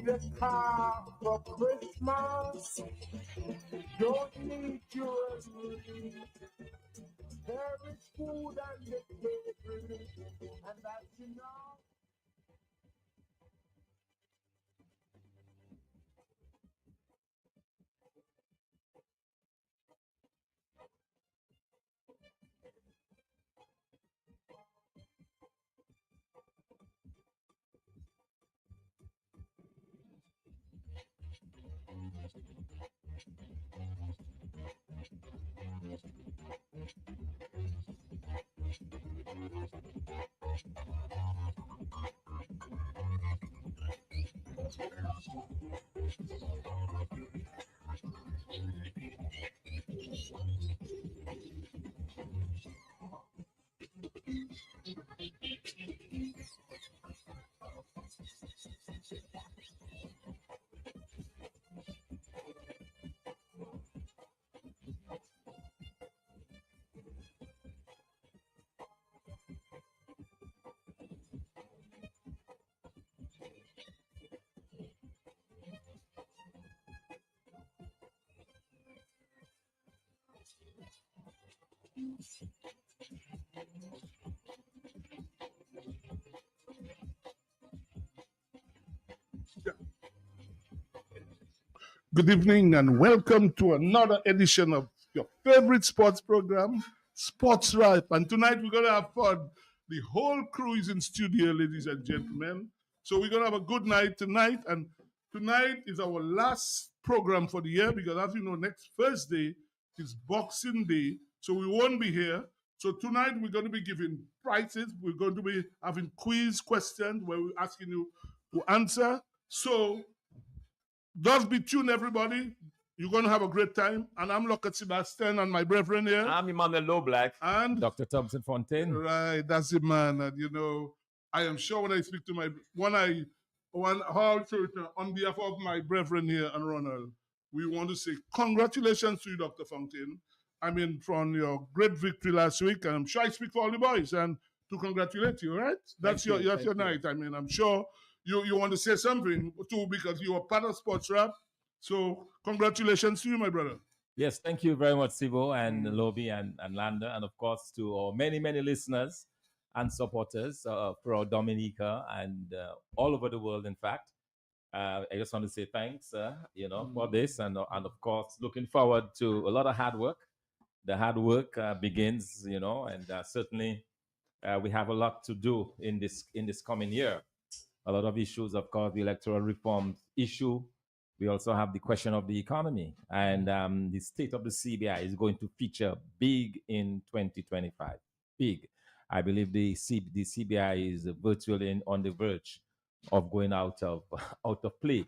a car for Christmas. Don't need jewelry. There is food on the table, and that you know. Good evening and welcome to another edition of your favorite sports program, Sports Rap. And tonight we're going to have fun. The whole crew is in studio, ladies and gentlemen. So we're going to have a good night tonight. And tonight is our last program for the year because, as you know, next Thursday is Boxing Day. So we won't be here. So tonight we're going to be giving prizes. We're going to be having quiz questions where we're asking you to answer. So just be tuned, everybody. You're going to have a great time. And I'm Lockett Sebastian and my brethren here. I'm Emmanuel Low Black. And Dr. Thompson Fontaine. Right, that's it, man. And you know, I am sure when I speak to on behalf of my brethren here and Ronald, we want to say congratulations to you, Dr. Fontaine. I mean, from your great victory last week, and I'm sure I speak for all the boys and to congratulate you, right? That's your night. I mean, I'm sure you want to say something too because you are part of Sports Rap. So congratulations to you, my brother. Yes, thank you very much, Sivo and Lobby and Landa, and of course to our many, many listeners and supporters for Dominica and all over the world, in fact. I just want to say thanks, for this, and of course, looking forward to a lot of hard work. The hard work begins, and certainly we have a lot to do in this coming year. A lot of issues, of course, the electoral reform issue. We also have the question of the economy, and the state of the CBI is going to feature big in 2025. Big. I believe the CBI is virtually on the verge of going out of play.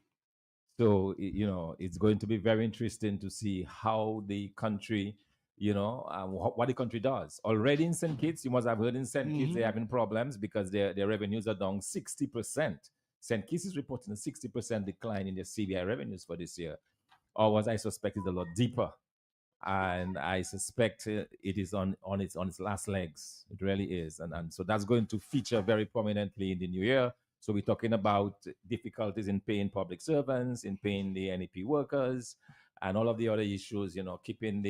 So it's going to be very interesting to see how the country, what the country does. Already in St. Kitts, you must have heard in St. Kitts they're having problems because their revenues are down 60%. St. Kitts is reporting a 60% decline in their CBI revenues for this year. Or what I suspect is a lot deeper. And I suspect it is on its last legs. It really is. And so that's going to feature very prominently in the new year. So we're talking about difficulties in paying public servants, in paying the NEP workers, and all of the other issues, keeping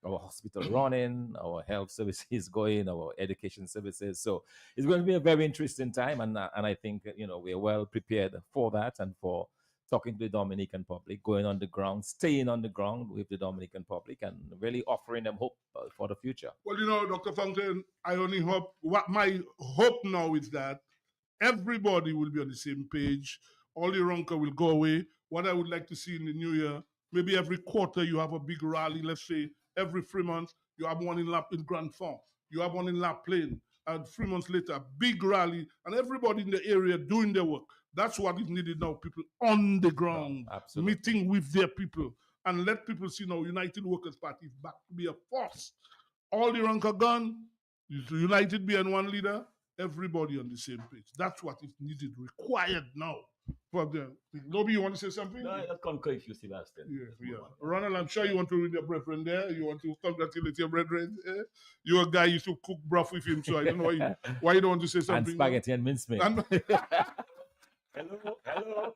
our hospital running, our health services going, our education services. So it's going to be a very interesting time, and I think we're well prepared for that and for talking to the Dominican public, going on the ground, staying on the ground with the Dominican public, and really offering them hope for the future. Well, Dr. Fontaine, I only hope what my hope now is that everybody will be on the same page. All the rancor will go away. What I would like to see in the new year, maybe every quarter you have a big rally. Let's say every 3 months you have one in Grand Fond, you have one in La Plaine, and 3 months later, big rally, and everybody in the area doing their work. That's what is needed now. People on the ground, meeting with their people, and let people see now United Workers' Party is back to be a force. All the rancor gone, United being one leader, everybody on the same page. That's what is needed, required now. For the Lobby, you want to say something? No, I concur with you, Sebastian. Yeah. Ronald, I'm sure you want to read your brethren there. You want to congratulate your brethren. You're a guy, you used to cook broth with him, so I don't know why you don't want to say something. And spaghetti and mincemeat. Hello.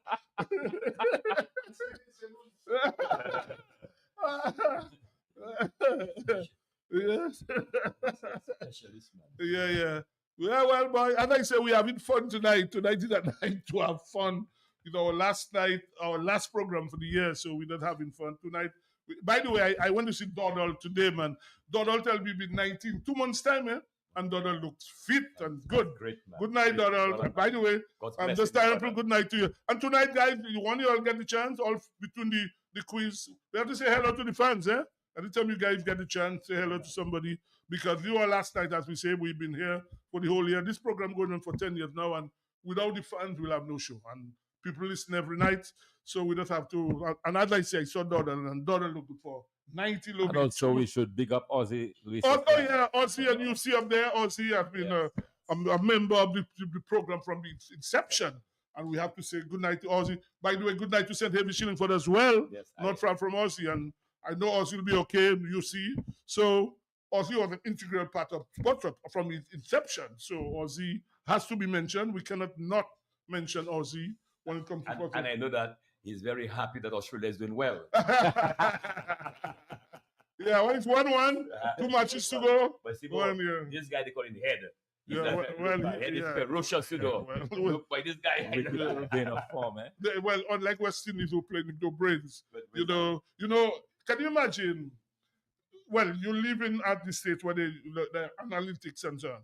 Yeah. Well, boy, as I say, we're having fun tonight. Tonight is a night to have fun. Our last night, our last program for the year, so we're not having fun tonight. By the way, I went to see Donald today, man. Donald tell me he's 19, 2 months' time, eh? And Donald looks fit and good. Great man. Good night, Great Donald. brother, By the way, God's I'm blessing just you, trying to brother. put good night to you. And tonight, guys, you want you all get the chance, all between the quiz, we have to say hello to the fans, eh? Anytime you guys get the chance, say hello to somebody. Because you all last night, as we say, we've been here for the whole year. This program going on for 10 years now, and without the fans, we'll have no show. And people listen every night, so we just have to. And as I say, I saw Donald, and Donald looked good for 90 And lobby. also, we should big up Ozzy Luis. Oh, yeah, Ozzy, and you see up there, Ozzy has been a member of the program from the inception. And we have to say good night to Ozzy. By the way, good night to St. Heavy Shillingford as well. Yes, Not far from Ozzy. And I know Ozzy will be okay, you see. So Ozzy was an integral part of sports from its inception. So Ozzy has to be mentioned. We cannot not mention Ozzy when it comes to sports. And I know that he's very happy that Australia is doing well. Yeah, well, it's 1-1, 2 matches to go. But see, Yeah. this guy they call him the head. Yeah, Head is ferocious, you know. well, Look by this guy. Gain of form, eh? Well, unlike West Indies who play with no brains, But you know, can you imagine? Well, you live in at the state where the analytics and so on.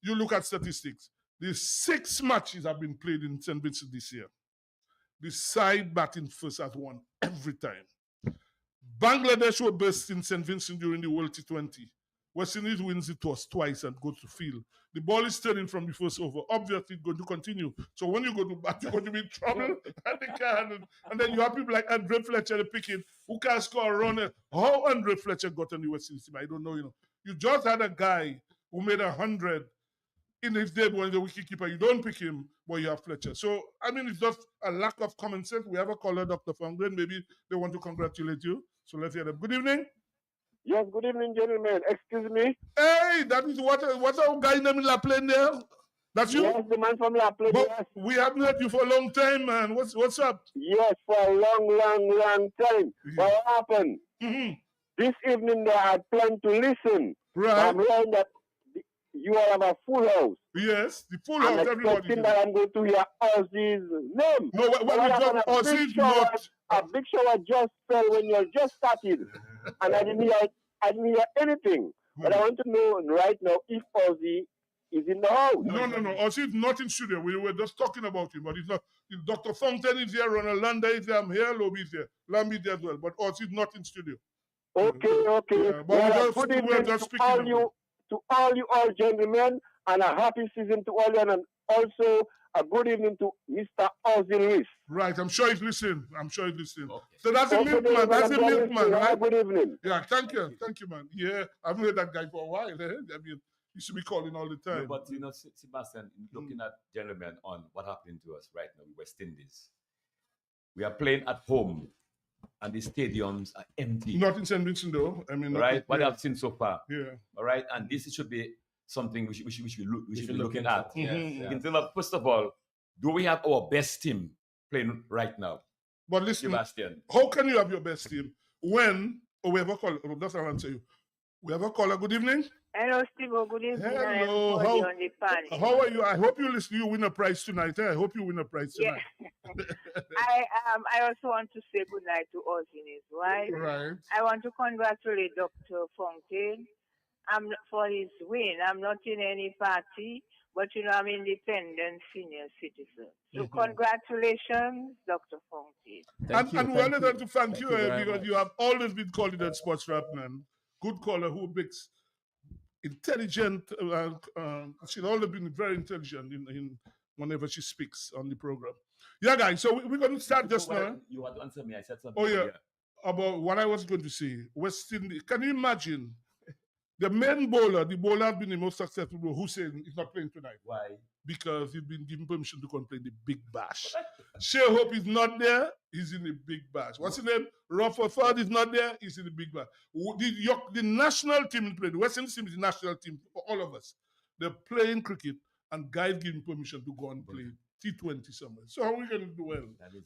You look at statistics. The 6 matches have been played in St. Vincent this year. The side batting first has won every time. Bangladesh were best in St. Vincent during the World T20. West Indies wins it twice and goes to field. The ball is turning from the first over. Obviously, it's going to continue. So when you go to bat, you're going to be in trouble. And then you have people like Andre Fletcher picking who can score a run. How Andre Fletcher got on the West Indies team, I don't know. You just had a guy who made 100 in his debut as a wicketkeeper. You don't pick him, but you have Fletcher. So, I mean, it's just a lack of common sense. We have a caller, Dr. Fongren. Maybe they want to congratulate you. So let's hear them. Good evening. Yes, good evening, gentlemen. Excuse me. Hey, that is what our guy named La Plaine there? That's you? Yes, the man from La Plaine. But Yes. we haven't heard you for a long time, man. What's up? Yes, for a long time. Yeah. What happened? Mm-hmm. This evening they had planned to listen. Right. I'm hearing that you all have a full house. Yes, the full I'm house, everybody. expecting that I'm going to hear Ozzy's name. No, when we got Ozzy's not. A big shower just fell when you just started, and I didn't hear anything. But I want to know right now if Ozzy is in the house. No. Ozzy is not in studio. We were just talking about him, but he's not. Dr. Fountain is here, Ronald Landa is here, I'm here, Lobby is here, Lamb is there as well. But Ozzy is not in studio. Okay. Yeah, but Well, we're good evening just to speaking. all you gentlemen, and a happy season to all you, and also a good evening to Mr. Ozzy Lewis. Right, I'm sure he's listening. Okay. So that's the milkman. That's the milkman, right? Good evening. Yeah, thank you, man. Yeah, I've heard that guy for a while. Eh? I mean, you should be calling all the time. No, but Sebastian, looking at gentlemen on what happened to us right now in West Indies, we are playing at home, and the stadiums are empty. Not in St. Vincent, though. I mean, Right? What I've seen so far. Yeah. All right, and this should be something we should be looking into. at. Yes, In terms of, first of all, do we have our best team playing right now, But listen, Sebastian? how can you have your best team when we have a caller? That's what I'll answer you. We have a caller. Good evening. Hello, Steve. Good evening. Hello. Everybody on the panel. How are you? I hope you listen. You win a prize tonight. Eh? I hope you win a prize Yeah. tonight. I also want to say good night to Ozzy as well. Right. I want to congratulate Dr. Fontaine for his win. I'm not in any party, but I'm independent senior citizen. So congratulations, Dr. Fontaine. And we wanted to thank you very because much. you have always been called that sports rap man. Good caller who makes intelligent. She's always been very intelligent in whenever she speaks on the program. Yeah, guys. So we're going to start just now You had to answer me. I said something. Oh, yeah. about what I was going to say. West Indies. Can you imagine? The main bowler, the bowler has been the most successful bowler. Hussein is not playing tonight Why? because he's been given permission to come play the Big Bash. Shea Hope is not there, he's in the Big Bash. What's his name? Rafa Fard is not there, he's in the Big Bash. The national team is playing. The West Indies team is the national team for all of us. They're playing cricket and guys give him permission to go and play T20 somewhere. So how are we going to do well? That is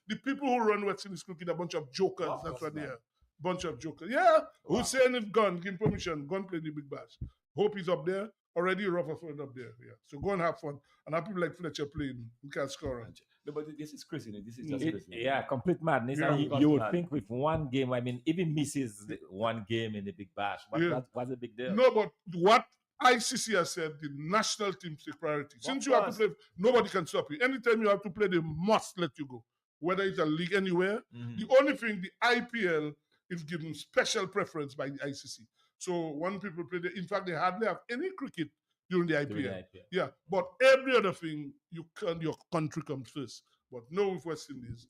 The people who run West Indies cricket are a bunch of jokers. Of That's course, what they man. are. Bunch of jokers. Yeah. Wow. Hussein is gone. Give him permission. Go and play the Big Bash. Hope he's up there. already Rutherford up there. Yeah. So go and have fun. And have people like Fletcher playing. You can score. No, but this is crazy. This is Mm. just crazy. Yeah, complete madness. Yeah. And you Complete would mad. think with one game, I mean, even misses one game in the Big Bash, but Yeah. that was a big deal. No, but what ICC has said, the national team take priority. Since you have to play, nobody can stop you. Anytime you have to play, they must let you go. Whether it's a league anywhere. Mhm. The only thing, the IPL is given special preference by the ICC. So when people play, in fact, they hardly have any cricket during the IPL. During the IPL. Yeah, but every other thing, your country comes first. But no, with West Indies,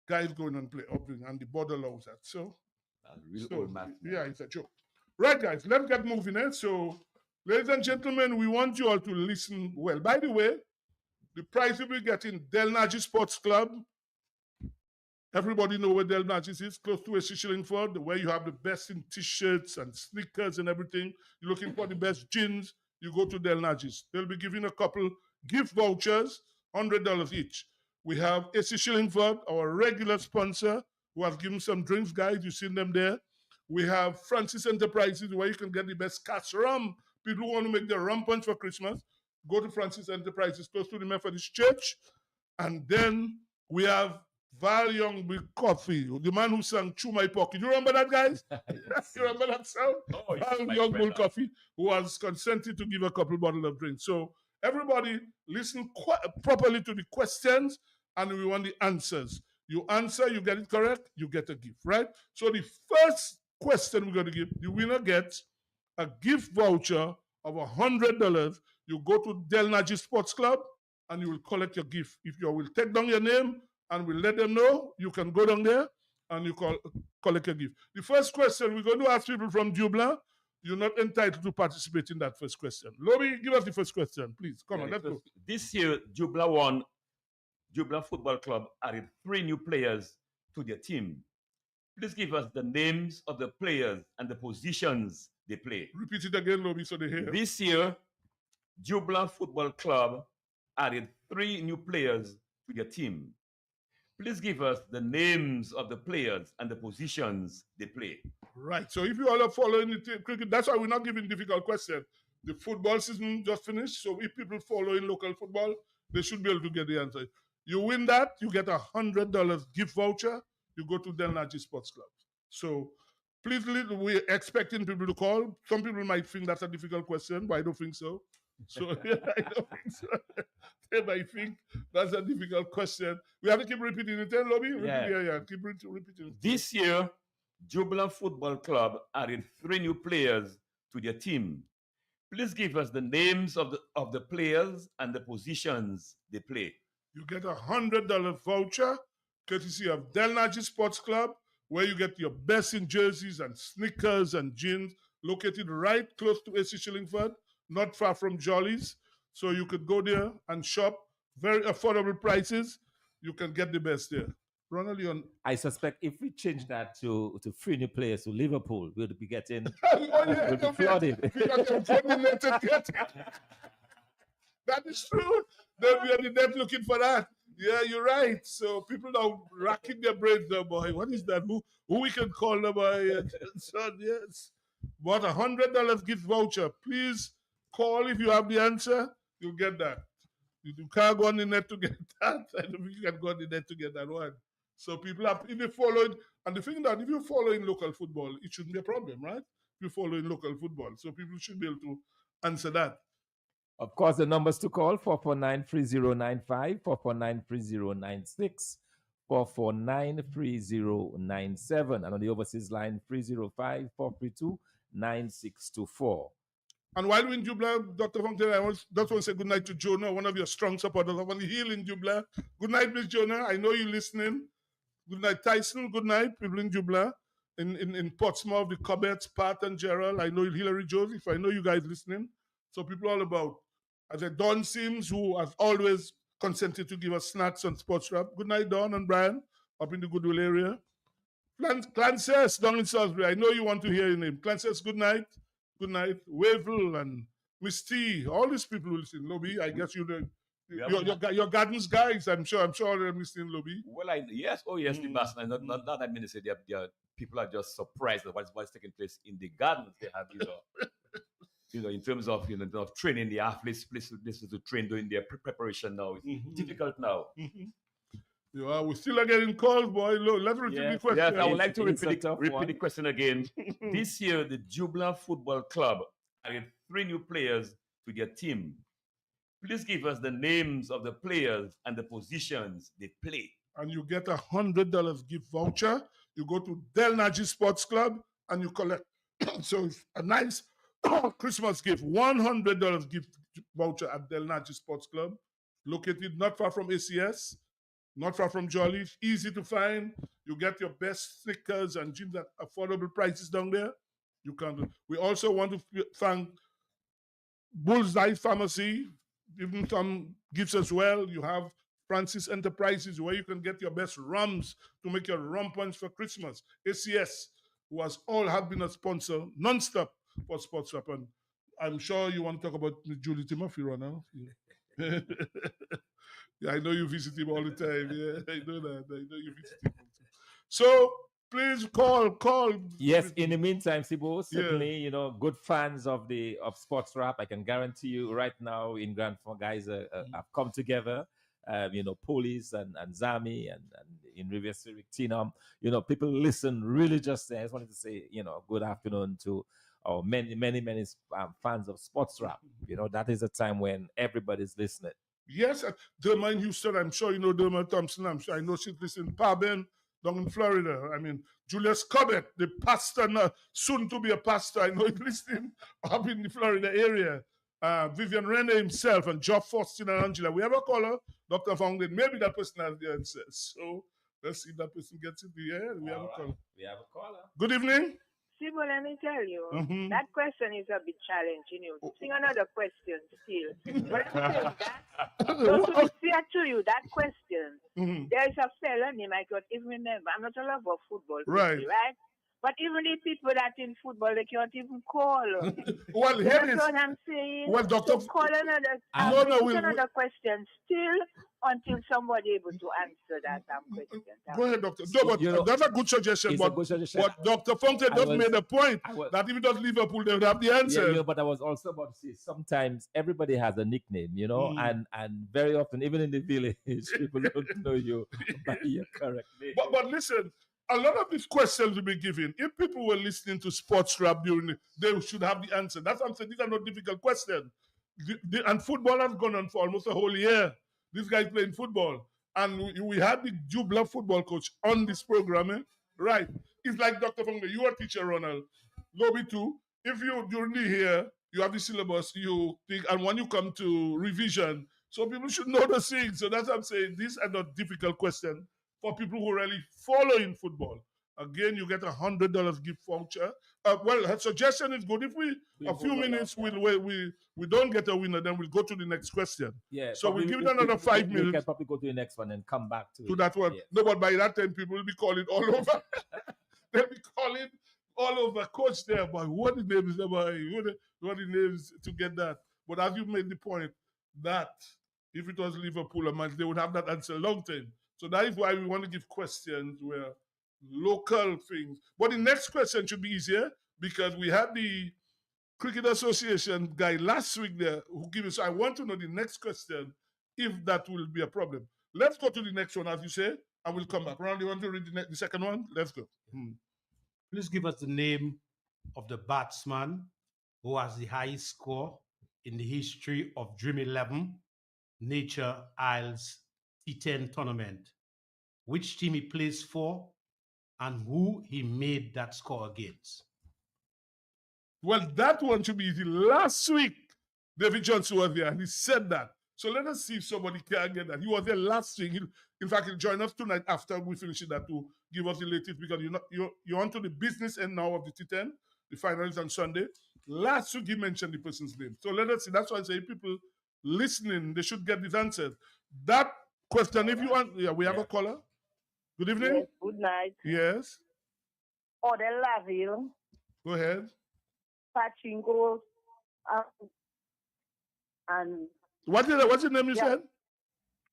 guys going and play up and the border allows that. So, Real so, old math. yeah, it's a joke. Right, guys, let's get moving. So, ladies and gentlemen, we want you all to listen well. By the way, the prize you'll be getting, Del Naji Sports Club. Everybody know where Del Naji is, close to West Shillingford, where you have the best in t-shirts and sneakers and everything. You're looking for the best jeans, you go to Del Naji's. They'll be giving a couple gift vouchers, $100 each. We have AC Shillingford, our regular sponsor, who has given some drinks, guys. You've seen them there. We have Francis Enterprises, where you can get the best cash rum. People who want to make their rum punch for Christmas, go to Francis Enterprises, close to the Methodist Church. And then we have Val Young with coffee, the man who sang Chew My Pocket. You remember that, guys? You remember that song? Oh, yes, Val my Young friend. Bull Coffee, who has consented to give a couple bottles of drink. So everybody listen properly to the questions, and we want the answers. You answer, you get it correct, you get a gift, right? So the first question we're going to give, the winner gets a gift voucher of $100. You go to Del Naji Sports Club, and you will collect your gift. If you will take down your name, and we'll let them know, you can go down there and you collect a gift. The first question, we're going to ask people from Jubla. You're not entitled to participate in that first question. Lobby, give us the first question, please. Come on, let's go. This year, Jubla Football Club added 3 new players to their team. Please give us the names of the players and the positions they play. Repeat it again, Lobby, so they hear. This year, Jubla Football Club added 3 new players to their team. Please give us the names of the players and the positions they play. Right. So if you all are following the cricket, that's why we're not giving difficult questions. The football season just finished, so if people following local football, they should be able to get the answer. You win that, you get $100 gift voucher. You go to Del Naji Sports Club. So please, we're expecting people to call. Some people might think that's a difficult question, but I don't think so. So yeah, I don't think so. They might think that's a difficult question. We have to keep repeating it. Lobby? Yeah. Keep repeating it. This year, Jubla Football Club added 3 new players to their team. Please give us the names of the players and the positions they play. You get $100 voucher, courtesy of Del Naji Sports Club, where you get your best in jerseys and sneakers and jeans, located right close to AC Shillingford, not far from Jolly's. So you could go there and shop. Very affordable prices. You can get the best there. Ronald, I suspect if we change that to 3 new players to Liverpool, we'll be getting we'll be flooded. That is true. They'll be on the net looking for that. Yeah, you're right. So people are racking their brains there, boy. What is that? Who we can call them, boy? So, yes. But $100 gift voucher. Please call if you have the answer. You'll get that. You can't go on the net to get that. I don't think you can go on the net to get that one. So people are, if they following, and the thing that if you're following local football, it shouldn't be a problem, right? If you're following local football. So people should be able to answer that. Of course, the numbers to call, 449-3095, 449-3096, 449-3097, and on the overseas line, 305-432-9624. And while we're in Jubla, Dr. Fontaine, I just want to say good night to Jonah, one of your strong supporters of the Hill in Jubla. Good night, Miss Jonah. I know you're listening. Good night, Tyson. Good night, people in Jubla. In Portsmouth, the Cobbetts, Pat and Gerald. I know Hillary Joseph. I know you guys listening. So people all about. As a Don Sims, who has always consented to give us snacks on Sports Wrap. Good night, Don and Brian, up in the Goodwill area. Clances down in Salisbury. I know you want to hear your name. Clances, good night. Good night. Wavel and Miss T. All these people who listen. Lobby, I guess your gardens guys. I'm sure all of them listening, Lobby. Well, yes, the Boston. Not that I mean to say people are just surprised at what's taking place in the gardens. They have, in terms of of training the athletes, places to train during their preparation now. It's difficult now. Yeah, we still are getting calls, boy. Look, let's repeat the Yes, question. Yes, I would like to It's a repeat tough one. the question again. This year, the Jubilant Football Club added 3 new players to their team. Please give us the names of the players and the positions they play. And you get $100 gift voucher. You go to Del Nagy Sports Club and you collect. So it's a nice Christmas gift. $100 gift voucher at Del Nagy Sports Club, located not far from ACS, not far from Jolly. Easy to find. You get your best sneakers and jeans at affordable prices down there. You can. We also want to thank Bullseye Pharmacy, giving some gifts as well. You have Francis Enterprises, where you can get your best rums to make your rum punch for Christmas. ACS, who have been a sponsor non-stop for Sports Rap. And I'm sure you want to talk about Julie Timothy right now. Yeah. Yeah, I know you visit him all the time. Yeah, I know that. I know you visit him. So please call. Yes, in the meantime, Sibo, certainly, good fans of sports rap. I can guarantee you right now in Grand Fond, guys have come together. Police and Zami and in Riviera Civic Tinam. People listen really just there. I just wanted to say, good afternoon to our many fans of sports rap. That is a time when everybody's listening. Yes, Derma in Houston, I'm sure you know Derma Thompson. I know she's listening. Paben down in Florida. I mean, Julius Cobbett, the pastor, soon to be a pastor. I know he's listening up in the Florida area. Vivian Rene himself and Geoff Faustin and Angela. We have a caller, Dr. Fountain. Maybe that person has the answer. So let's see if that person gets it. Yeah, we have a caller. We have a caller. Good evening. Simon, let me tell you, that question is a bit challenging. Sing another question still. But I'm saying that, so to be fair to you, that question, there is a fella name I can't even remember. I'm not a lover of football, right? But even the people that in football, they can't even call. Well, that's what I'm saying. Well, Doctor, so call another. Another question still until somebody able to answer that question. Go ahead, Doctor. No, but that's a good suggestion. But Dr. Fontaine just made a point that if it does Liverpool, they would have the answer. Yeah, but I was also about to say sometimes everybody has a nickname, and very often, even in the village, people don't know you by your correct name. But listen. A lot of these questions will be given. If people were listening to Sports Rap they should have the answer. That's what I'm saying. These are not difficult questions. And football has gone on for almost a whole year. This guy's playing football. And we had the Jubilant football coach on this program. Right. It's like Dr. Funga, you are a teacher, Ronald. Lobby too. If you during the year, you have the syllabus, you think, and when you come to revision, so people should know the things. So that's what I'm saying. These are not difficult questions for people who really follow in football. Again, you get $100 gift voucher. Well, her suggestion is good. If a few minutes we don't get a winner, then we'll go to the next question. Yeah. So we'll give it another 5 minutes. We can probably go to the next one and come back to that one. Yes. No, but by that time, people will be calling all over. They'll be calling all over. Coach there, but what the names? What the names to get that? But as you made the point that if it was Liverpool or Man, they would have that answer a long time. So that is why we want to give questions where local things. But the next question should be easier because we had the Cricket Association guy last week there who gave us. I want to know the next question if that will be a problem. Let's go to the next one, as you say, and we'll come back. Ron, you want to read the second one? Let's go. Please give us the name of the batsman who has the highest score in the history of Dream 11 Nature Isles T10 tournament, which team he plays for, and who he made that score against. Well, that one should be easy. Last week, David Johnson was there, and he said that. So let us see if somebody can get that. He was there last week. In fact, he'll join us tonight after we finish that to give us the latest, because you're onto the business end now of the T10. The final is on Sunday. Last week, he mentioned the person's name. So let us see. That's why I say people listening, they should get this answered. That question, if you want, we have a caller. Good evening. Yes, good night. Yes. Odell Laville. Go ahead. Pachinko. And what's the name you said?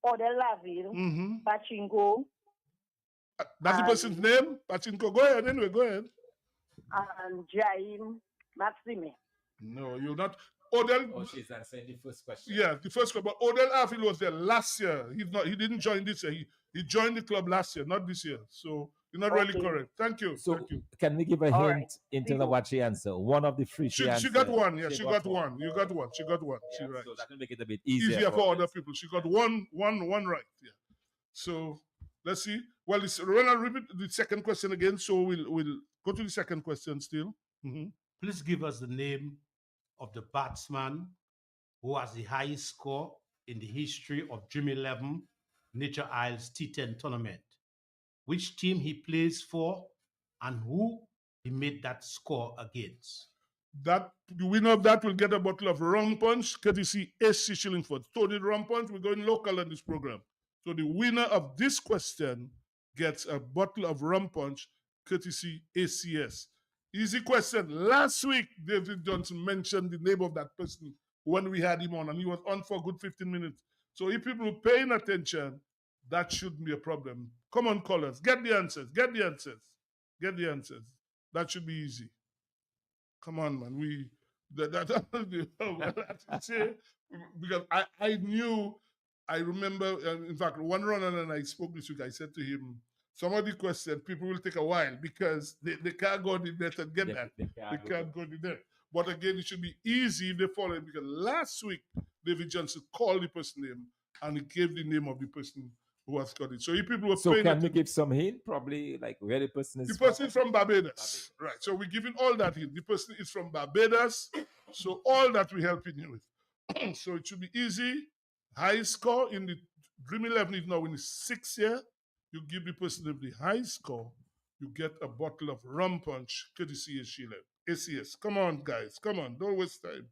Odell Laville. Pachinko. That's the person's name? Pachinko. Go ahead anyway, go ahead. And Jaime Maxime. No, you're not. Odell. Oh, she's answering the first question. Yeah, the first club. But Odell Arfield was there last year. He's not. He didn't join this year. He joined the club last year, not this year. So you're not really Okay. correct. Thank you. So Thank you. can we give a All hint right. in terms of what she answered? One of the three she answered. She got one. Yeah, she got one. You got one. She got one. She Yeah, right. so that will make it a bit easier, Easier for other us. people. She got one right. Yeah. So let's see. Well, it's Ronald, repeat the second question again. So we'll go to the second question still. Mhm. Please give us the name of the batsman who has the highest score in the history of Dream 11 Nature Isles T10 tournament. Which team he plays for and who he made that score against. That the winner of that will get a bottle of rum punch, courtesy AC Shillingford. Tony Rum Punch, we're going local on this program. So the winner of this question gets a bottle of rum punch, courtesy ACS. Easy question. Last week, David Johnson mentioned the name of that person when we had him on, and he was on for a good 15 minutes. So if people are paying attention, that shouldn't be a problem. Come on, callers. Get the answers. Get the answers. Get the answers. That should be easy. Come on, man. Because I knew, I remember, in fact, one runner and I spoke this week, I said to him, some of the questions, people will take a while because they can't go in the net and get that. They can't go in the net. But again, it should be easy if they follow it, because last week, David Johnson called the person name and he gave the name of the person who has got it. So if people were So paying can we give some hint? Probably like where the person is the person is from Barbados. Right. So we're giving all that in. The person is from Barbados. So all that we're helping you with. So it should be easy. High score in the Dream 11 is now in the 6th year. You give the person with the high score, you get a bottle of rum punch, courtesy ACS. Come on, guys. Come on. Don't waste time.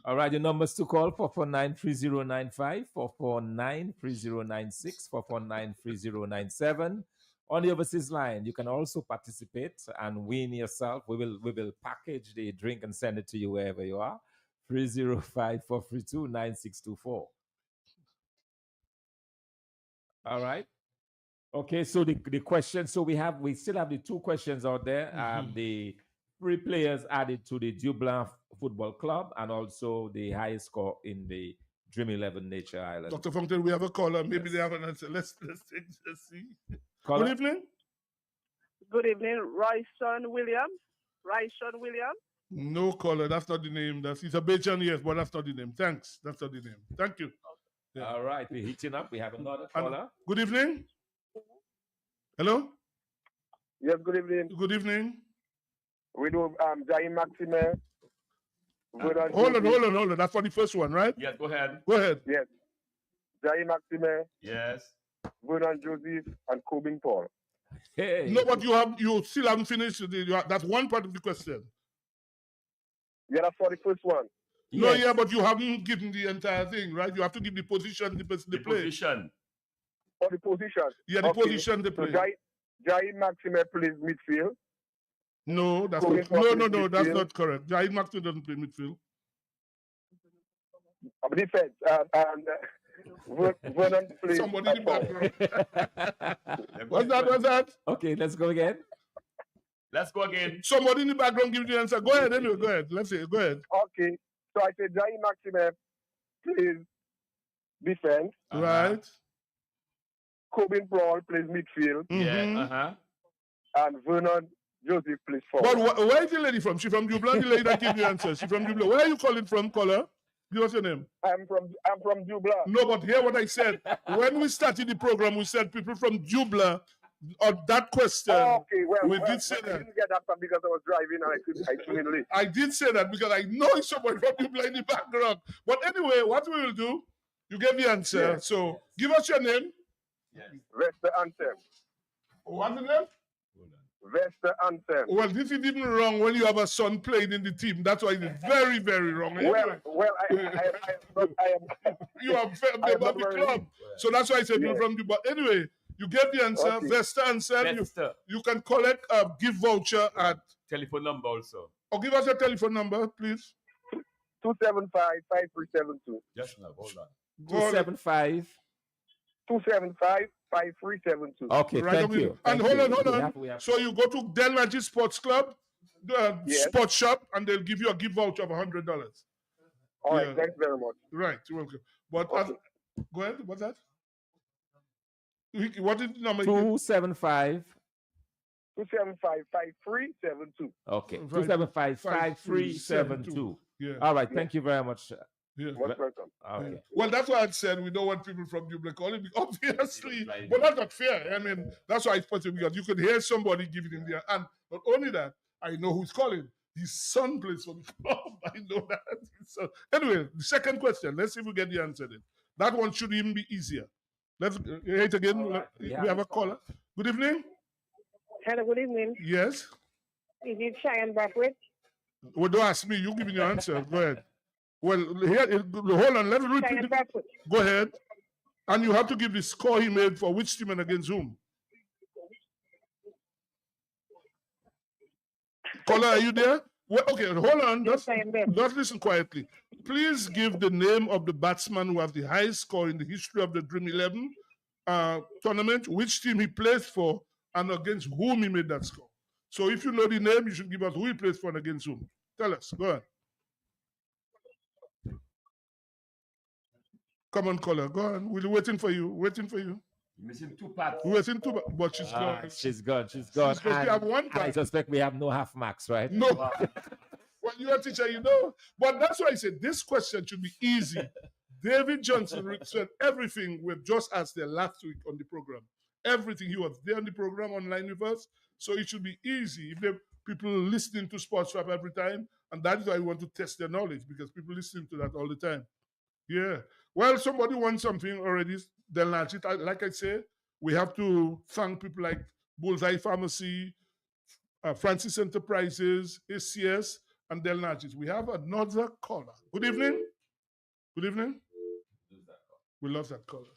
All right, the numbers to call 449-3095, 449-3096, 449-3097. On the overseas line, you can also participate and win yourself. We will package the drink and send it to you wherever you are. 305-432-9624. All right. Okay, so the question, so we still have the two questions out there. The 3 players added to the Dublin Football Club and also the highest score in the Dream 11 Nature Island. Dr. Fontaine, we have a caller. Maybe they have an answer. Let's see. Caller? Good evening. Good evening, Royston Williams. Royston Williams. No caller. That's not the name. It's a Bajan, yes, but that's not the name. Thanks. That's not the name. Thank you. Yeah. All right, we're hitting up. We have another caller. Good evening. Hello? Yes, good evening. Good evening. We do Jaime Maxime. Hold on. That's for the first one, right? Yes, go ahead. Go ahead. Yes. Jaime Maxime, Yes. Vernon Joseph, and Corbin Paul. Hey. No, but you still haven't finished. That's one part of the question. Yeah, that's for the first one. No, Yes. yeah, but you haven't given the entire thing, right? You have to give the position the person they The play. position. For the position. Yeah, the Okay. position they So play. Jaime Maxime plays midfield. No, that's Corbin not. Paul No, plays that's midfield. not correct. Jaime Maxton doesn't play midfield. Defense. And Vernon plays Somebody in the forward. background. What's that? Okay, let's go again. Let's go again. Somebody in the background give the answer. Go ahead, anyway. Go ahead. Let's see. Go ahead. Okay. So I said Jaime Maxime plays defense. Right. Corbin Paul plays midfield. Yeah. Mhm. And Vernon Joseph plays forward. But where is the lady from? She from Dublin? The lady that gave the answer. She from Dublin. Where are you calling from, caller? Give us your name. I'm from Dublin. No, but hear what I said. When we started the program, we said people from Dublin. On that question, Okay, we did say I that. didn't get that one because I was driving and I couldn't late. I did say that because I know it's somebody from Dublin in the background. But anyway, what we will do, you gave the answer. Yeah. So give us your name. Vesta Anthem. What's the name? Vesta Anthem. Well, this is even wrong when you have a son playing in the team. That's why it's very, very wrong. Well, I am. You are I am about the not very club. So that's why I said Yeah. people from Dubai. Anyway, you get the answer. Okay. Vesta answer. Vesta. You can collect a gift voucher at, Telephone number also. or give us a telephone number, please. 275-5372. Just now. Hold on. 275. 275-5372. Okay, Right, thank okay. you. And Thank hold you. on. We have- So you go to Del Maggi Sports Club, Yes. sports shop, and they'll give you a gift voucher of $100. All right. Yeah. Thanks very much. Right, you're welcome. But Okay. go ahead. What's that? What is the number? 275. 275-5372. Okay. Five- 275 5372. 5372. Yeah. All right. Thank you very much. Yeah. Most welcome. Okay. Yeah. Well, that's why I said we don't want people from Dublin calling, obviously. But that's not fair. I mean, that's why it's possible, because you could hear somebody giving him their, and not only that, I know who's calling. His son plays for the club. I know that. So, anyway, the second question. Let's see if we get the answer then. That one should even be easier. Let's hear it again. All right. We have a caller. Good evening. Hello, good evening. Yes. Is it Cheyenne Brathwaite? Well, don't ask me. You give me your answer. Go ahead. Well, here, hold on. Let's repeat. Cheyenne Brathwaite. Go ahead. And you have to give the score he made for which team and against whom. Caller, are you there? Well, okay, hold on. Yes, I am there. Just listen quietly. Please give the name of the batsman who has the highest score in the history of the Dream 11 tournament, which team he plays for, and against whom he made that score. So if you know the name, you should give us who he plays for and against whom. Tell us. Go ahead. Come on, caller. Go on. We're waiting for you. Waiting for you. Missing two parts. We're waiting to, but she's gone. She's gone. She's gone. She's supposed to have one And I part. suspect we have no half marks, right? No. Well, you're a teacher, you know. But that's why I said this question should be easy. David Johnson said everything we've just asked there last week on the program. Everything. He was there on the program online with us. So it should be easy. If there are people listening to Sports Rap every time, and that is why we want to test their knowledge, because people listening to that all the time. Yeah. Well, somebody wants something already. Then like I say, we have to thank people like Bullseye Pharmacy, Francis Enterprises, ACS, and Del Nachis. We have another caller. Good evening. Good evening. We lost that caller.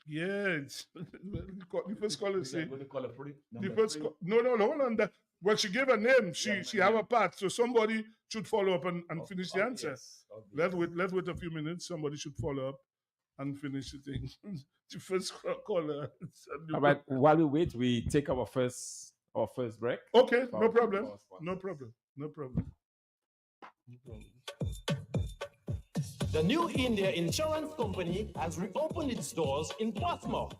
Yes. The first caller say. The first no, hold on. That well, she gave a name. She have a part. So somebody should follow up and finish the answer. Yes, Let's wait a few minutes. Somebody should follow up and finish the thing. The first caller. All right. While we wait, we take our first break. Okay, no problem. No problem. No problem. The New India Insurance Company has reopened its doors in Portsmouth,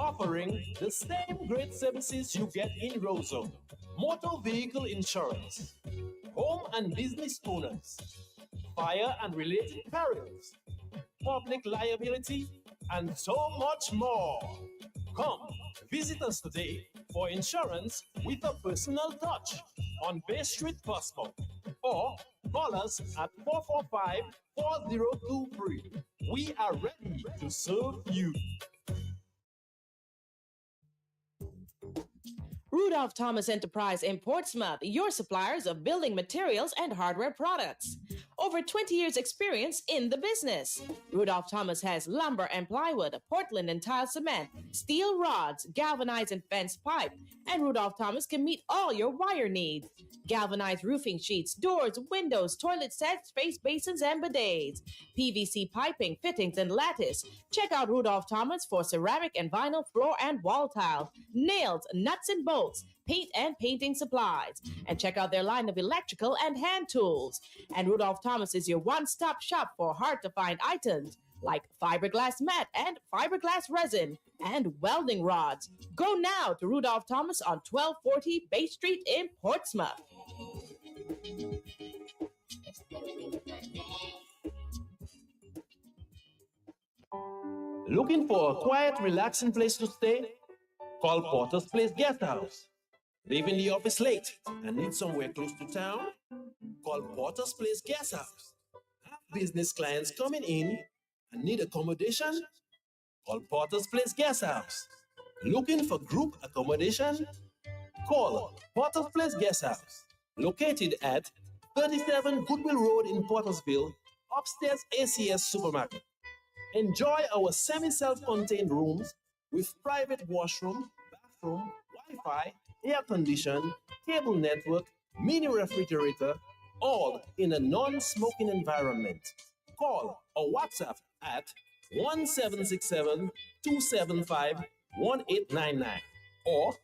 offering the same great services you get in Roseau. Motor vehicle insurance, home and business owners, fire and related perils, public liability, and so much more. Come, visit us today for insurance with a personal touch on Bay Street, Portsmouth, or call us at 445-4023. We are ready to serve you. Rudolph Thomas Enterprise in Portsmouth, your suppliers of building materials and hardware products. Over 20 years experience in the business. Rudolph Thomas has lumber and plywood, Portland and tile cement, steel rods, galvanized and fenced pipe, and Rudolph Thomas can meet all your wire needs. Galvanized roofing sheets, doors, windows, toilet sets, space basins, and bidets. PVC piping, fittings, and lattice. Check out Rudolph Thomas for ceramic and vinyl floor and wall tiles, nails, nuts and bolts, paint and painting supplies. And check out their line of electrical and hand tools. And Rudolph Thomas is your one-stop shop for hard-to-find items like fiberglass mat and fiberglass resin and welding rods. Go now to Rudolph Thomas on 1240 Bay Street in Portsmouth. Looking for a quiet, relaxing place to stay? Call Porter's Place Guest House. Leaving the office late and need somewhere close to town? Call Porter's Place Guest House. Have business clients coming in and need accommodation? Call Porter's Place Guest House. Looking for group accommodation? Call Porter's Place Guest House. Located at 37 Goodwill Road in Portersville, upstairs ACS Supermarket. Enjoy our semi-self-contained rooms with private washroom, bathroom, Wi-Fi, air condition, cable network, mini refrigerator, all in a non-smoking environment. Call or WhatsApp at 1767-275-1899 or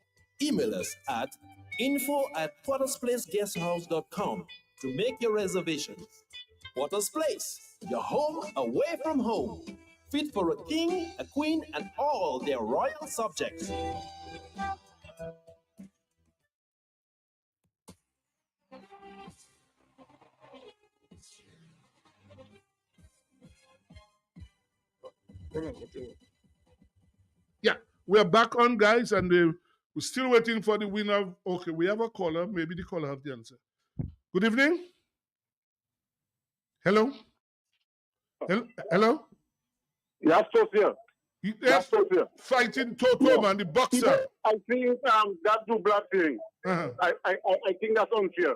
email us at info@pottersplaceguesthouse.com to make your reservations. Potter's Place, your home away from home. Fit for a king, a queen, and all their royal subjects. Yeah, we're back on, guys, and we're still waiting for the winner. Okay, we have a caller. Maybe the caller have the answer. Good evening. Hello. Hello. Yes, Sophia. Yes, fighting Toto, man, the boxer. I think that double thing. I think that's unfair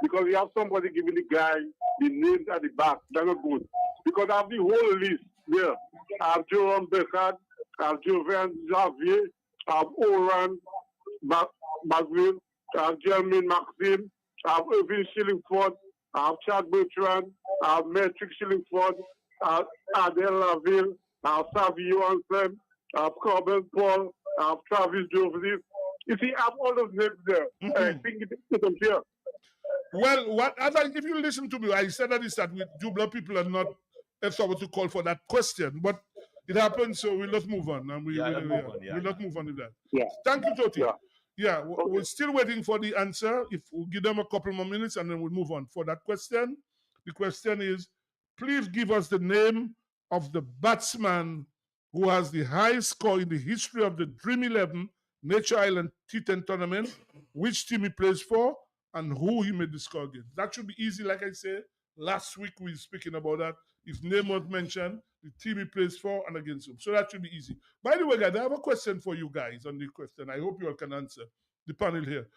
because you have somebody giving the guy the names at the back. That's not good because I have the whole list there. I have Jerome Becard, I have Jovan Xavier, I have Oran Bagville, I have Jermaine Maxime, I have Irving Shillingford, I have Chad Bertrand, I have Metric Shillingford, I have Adele Laville, I have Savio Anselm, I have Corbin Paul, I have Travis Joseph. You see, I have all those names there. I think it's unfair. Well, if you listen to me, I said at the start, with Jubla people are not able to call for that question, but it happened, so we'll not move on. And we'll not move on with that. Yeah. Thank you, Toti. Yeah, we're still waiting for the answer. If we'll give them a couple more minutes and then we'll move on. For that question, the question is, please give us the name of the batsman who has the highest score in the history of the Dream 11 Nature Island T10 tournament, which team he plays for, and who he made the score against. That should be easy, like I said. Last week we were speaking about that. If name was mentioned, the team he plays for and against him. So that should be easy. By the way, guys, I have a question for you guys on the question. I hope you all can answer, the panel here.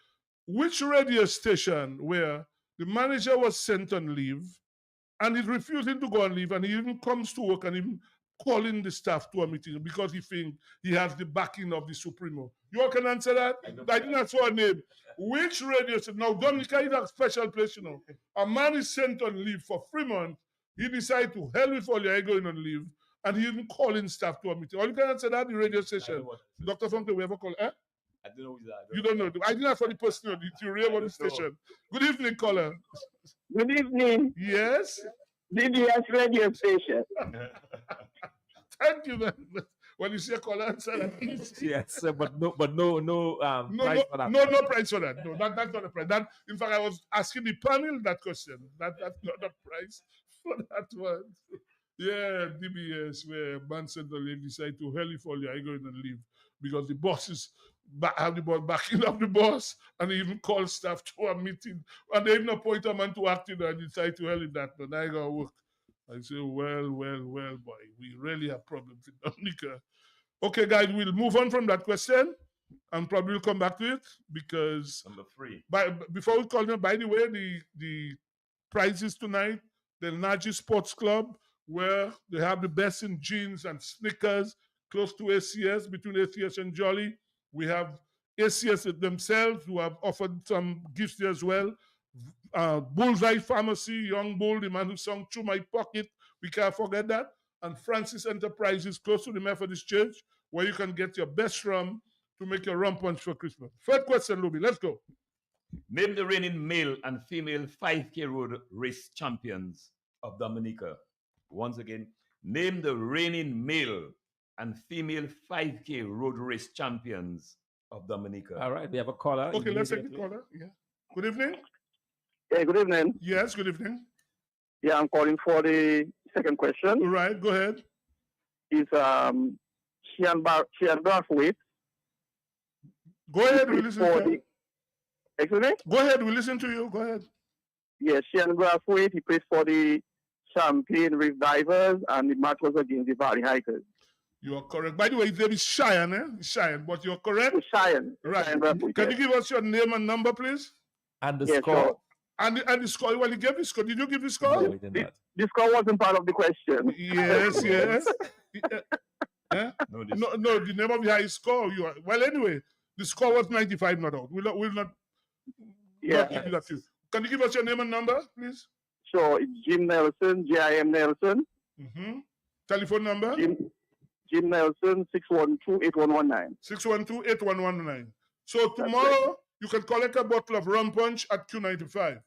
Which radio station where the manager was sent on leave and he's refusing to go on leave and he even comes to work and even calling the staff to a meeting because he thinks he has the backing of the Supremo? You all can answer that? I didn't answer a name. Which radio station? Now, Dominica is a special place, you know. A man is sent on leave for 3 months. He decided to hell with all your going on leave and he even calling staff to a meeting. Or you can answer that, the radio station. Dr. Fonte, we ever call, I don't know who that. You don't know. I didn't ask for the person on the theory about the station. Good evening, caller. Good evening. Yes? DBS radio station. Thank you, man. When you see a caller answer that, Yes, but no price for that. No price for that. No, that's not the price. That, in fact, I was asking the panel that question. That's not the price for that one. Yeah, DBS, where man sent the leave, decided to hell if all you are going to leave because the bosses have the boss backing up the boss and they even call staff to a meeting and they even appoint a man to act in and decide to hell in that. But I gotta work. I say, well, boy, we really have problems in Dominica. Okay, guys, we'll move on from that question and probably we'll come back to it because number 3. Before we call them, by the way, the prizes tonight, the Naji Sports Club, where they have the best in jeans and sneakers, close to ACS, between ACS and Jolly. We have ACS themselves who have offered some gifts there as well. Bullseye Pharmacy, Young Bull, the man who sung Through My Pocket, we can't forget that. And Francis Enterprises, close to the Methodist Church, where you can get your best rum to make your rum punch for Christmas. Third question, Luby, let's go. Name the reigning male and female 5K road race champions of Dominica. Once again, name the reigning male and female 5K road race champions of Dominica. All right, we have a caller. Okay, let's take the caller. Yeah. Good evening. Hey, good evening. Yes, good evening. Yeah, I'm calling for the second question. All right, go ahead. Is Shian Brathwaite. Go ahead, we listen to you. Excuse me? Go ahead, we listen to you. Go ahead. Yes, Shian Brathwaite, he plays for the Champagne Reef Divers, and the match was against the Valley Hikers. You are correct. By the way, his name is Cheyenne, eh? Cheyenne, but you're correct. Cheyenne. Right. Cheyenne, can you give us your name and number, please? And the score. Sure. And the score. Well, you gave the score. Did you give the score? No, we did not. The score wasn't part of the question. Yes. No, the name of the high score. You are, well, anyway, the score was 95 not out. We'll not give you that to you. Can you give us your name and number, please? Sure. It's Jim Nelson, Jim Nelson. Mm-hmm. Telephone number? Jim Nelson, 612-8119. 612-8119. So tomorrow, you can collect a bottle of rum punch at Q95.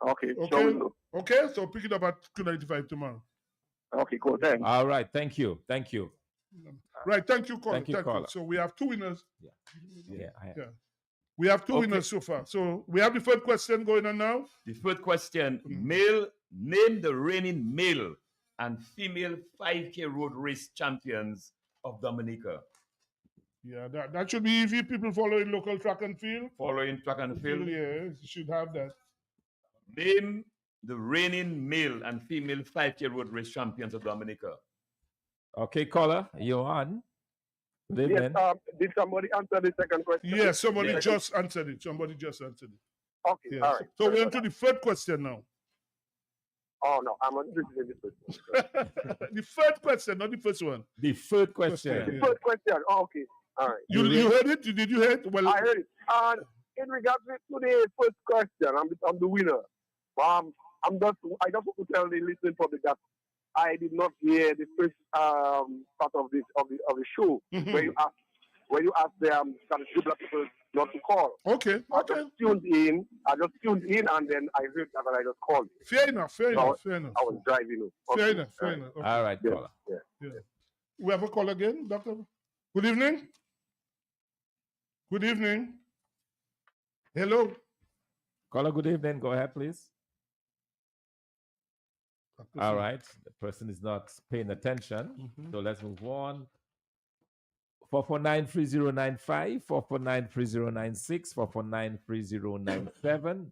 Okay. Okay. So, Okay. So pick it up at Q95 tomorrow. okay, cool. Thanks. All right. Thank you. Thank you. Right. Thank you, caller. Thank you, caller. So we have two winners. Yeah. We have two Okay. winners so far. So we have the third question going on now. The third question: name the reigning male and female 5K road race champions of Dominica. Yeah, that should be easy. People following local track and field. Following track and field. Yeah, you should have that. Name the reigning male and female 5K road race champions of Dominica. Okay, caller, you're on. Good Yes, evening. did somebody answer the second question? Yes, somebody just answered it. Somebody just answered it. Okay, Yes. all right. So Sorry we're about into the third question now. Oh, no, I'm on this question. The third question, not the first one. The third question. Yeah. Third question. Oh, okay. All right. You heard it? Did you hear it? Well, I heard it. And in regards to the first question, I'm the winner. I just want to tell the listening public that I did not hear the first part of the show where you asked them some black people not to call. Okay. I just tuned in, and then I heard that and I just called. Fair enough. I was driving. Fair Okay. enough. Okay. All right, caller. Yeah. We have a call again, Doctor. Good evening. Good evening. Hello. Caller, good evening. Go ahead, please. All right. The person is not paying attention. So let's move on. 449-3095, 449-3096, 449-3097.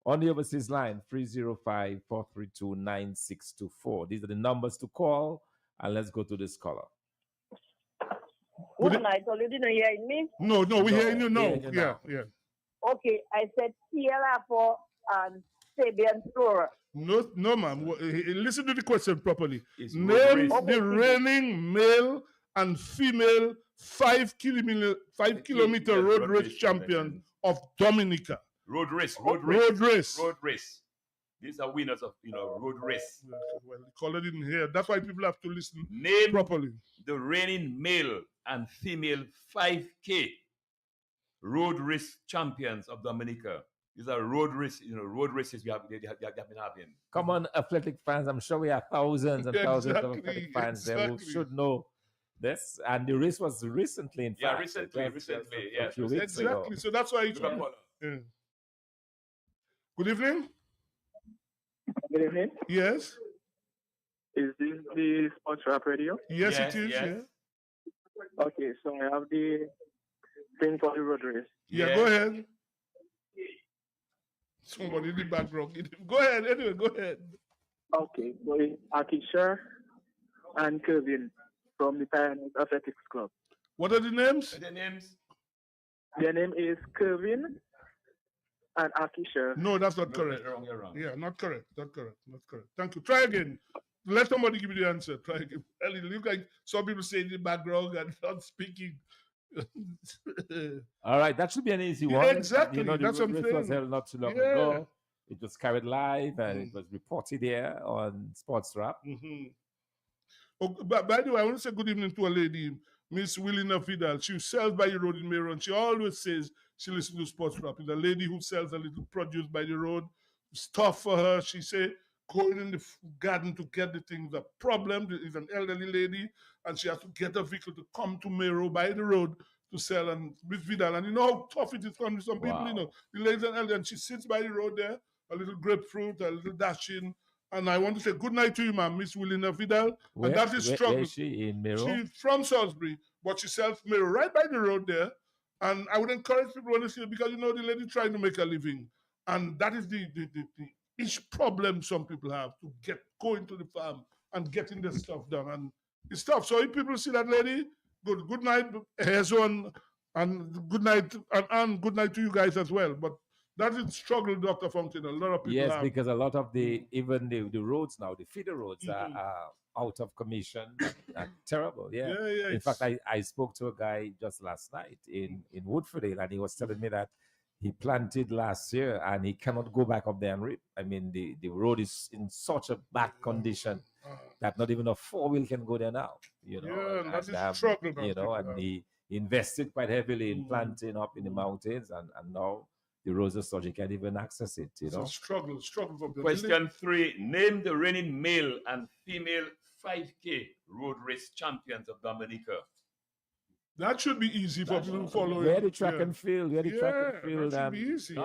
On the overseas line, 305-432-9624. These are the numbers to call. And let's go to this caller. Good night. So you didn't hear me? No, we hearing you now. hearing you now. Yeah. Okay, I said Sierra for Sabian Flora. No, ma'am. Listen to the question properly. It's Name road the reigning male and female 5 kilometer road race champion of Dominica. Road race. These are winners of road race. Well, the caller didn't hear. That's why people have to listen Name properly. the reigning male and female 5K road race champions of Dominica. These are road races they have been having. Come on, athletic fans. I'm sure we have thousands and thousands of Exactly, athletic fans there who exactly. should know this. And the race was recently, in fact. Yeah, recently. A few weeks ago. Exactly. So that's why it's yeah. Good evening. Good evening. Yes. Is this the Sports Rap Radio? Yes, it is. yes. Yeah. Okay, so I have the thing for the road race. Yeah, go ahead. Somebody in the background. Go ahead. Anyway, go ahead. Okay, so it's Akisha and Kevin from the Pioneers Athletics Club. What are the names? Their names? Their name is Kevin and Akisha. No, that's not correct. You're wrong. Yeah, not correct. Not correct. Thank you. Try again. Let somebody give you the answer. Try again. Well, it look like some people say in the background and not speaking. All right, that should be an easy Yeah, one. exactly, The that's what I'm race was saying. held not too long Yeah. ago. It was carried live and it was reported here on Sports Rap. Oh, but by the way, I want to say good evening to a lady, Miss Willina Vidal. She sells by the road in Maryland. She always says she listens to Sports Rap. It's a lady who sells a little produce by the road. It's tough for her. She say going in the garden to get the things a problem. Is an elderly lady, and she has to get a vehicle to come to Mero by the road to sell. And Miss Vidal, and you know how tough it is for some people. Wow. You know, the ladies and elderly, and she sits by the road there, a little grapefruit, a little dashing. And I want to say good night to you, ma'am, Miss Willina Vidal. Where, and that is where struggle. is she? In Mero? She's from Salisbury, but she sells mirror right by the road there. And I would encourage people when they see it because you know the lady trying to make a living. And that is the each problem some people have to get going to the farm and getting the stuff done. And it's tough. So if people see that lady, good night, Hezon, and good night, and good night to you guys as well. But that is struggle, Dr. Fountain. A lot of people Yes, have. because a lot of even the roads now, the feeder roads are out of commission. And terrible. Yeah. In fact, I spoke to a guy just last night in Woodfordale, and he was telling me that he planted last year and he cannot go back up there and reap. I mean, the road is in such a bad condition that not even a 4-wheel can go there now. You know, Yeah, and that is struggle now. you know, and invested quite heavily in planting up in the mountains, and now the roads are such you can't even access it, you It's know. a struggle for the Question 3. Name the reigning male and female 5K road race champions of Dominica. That should be easy for people to follow. Where the track and field, That should be easy.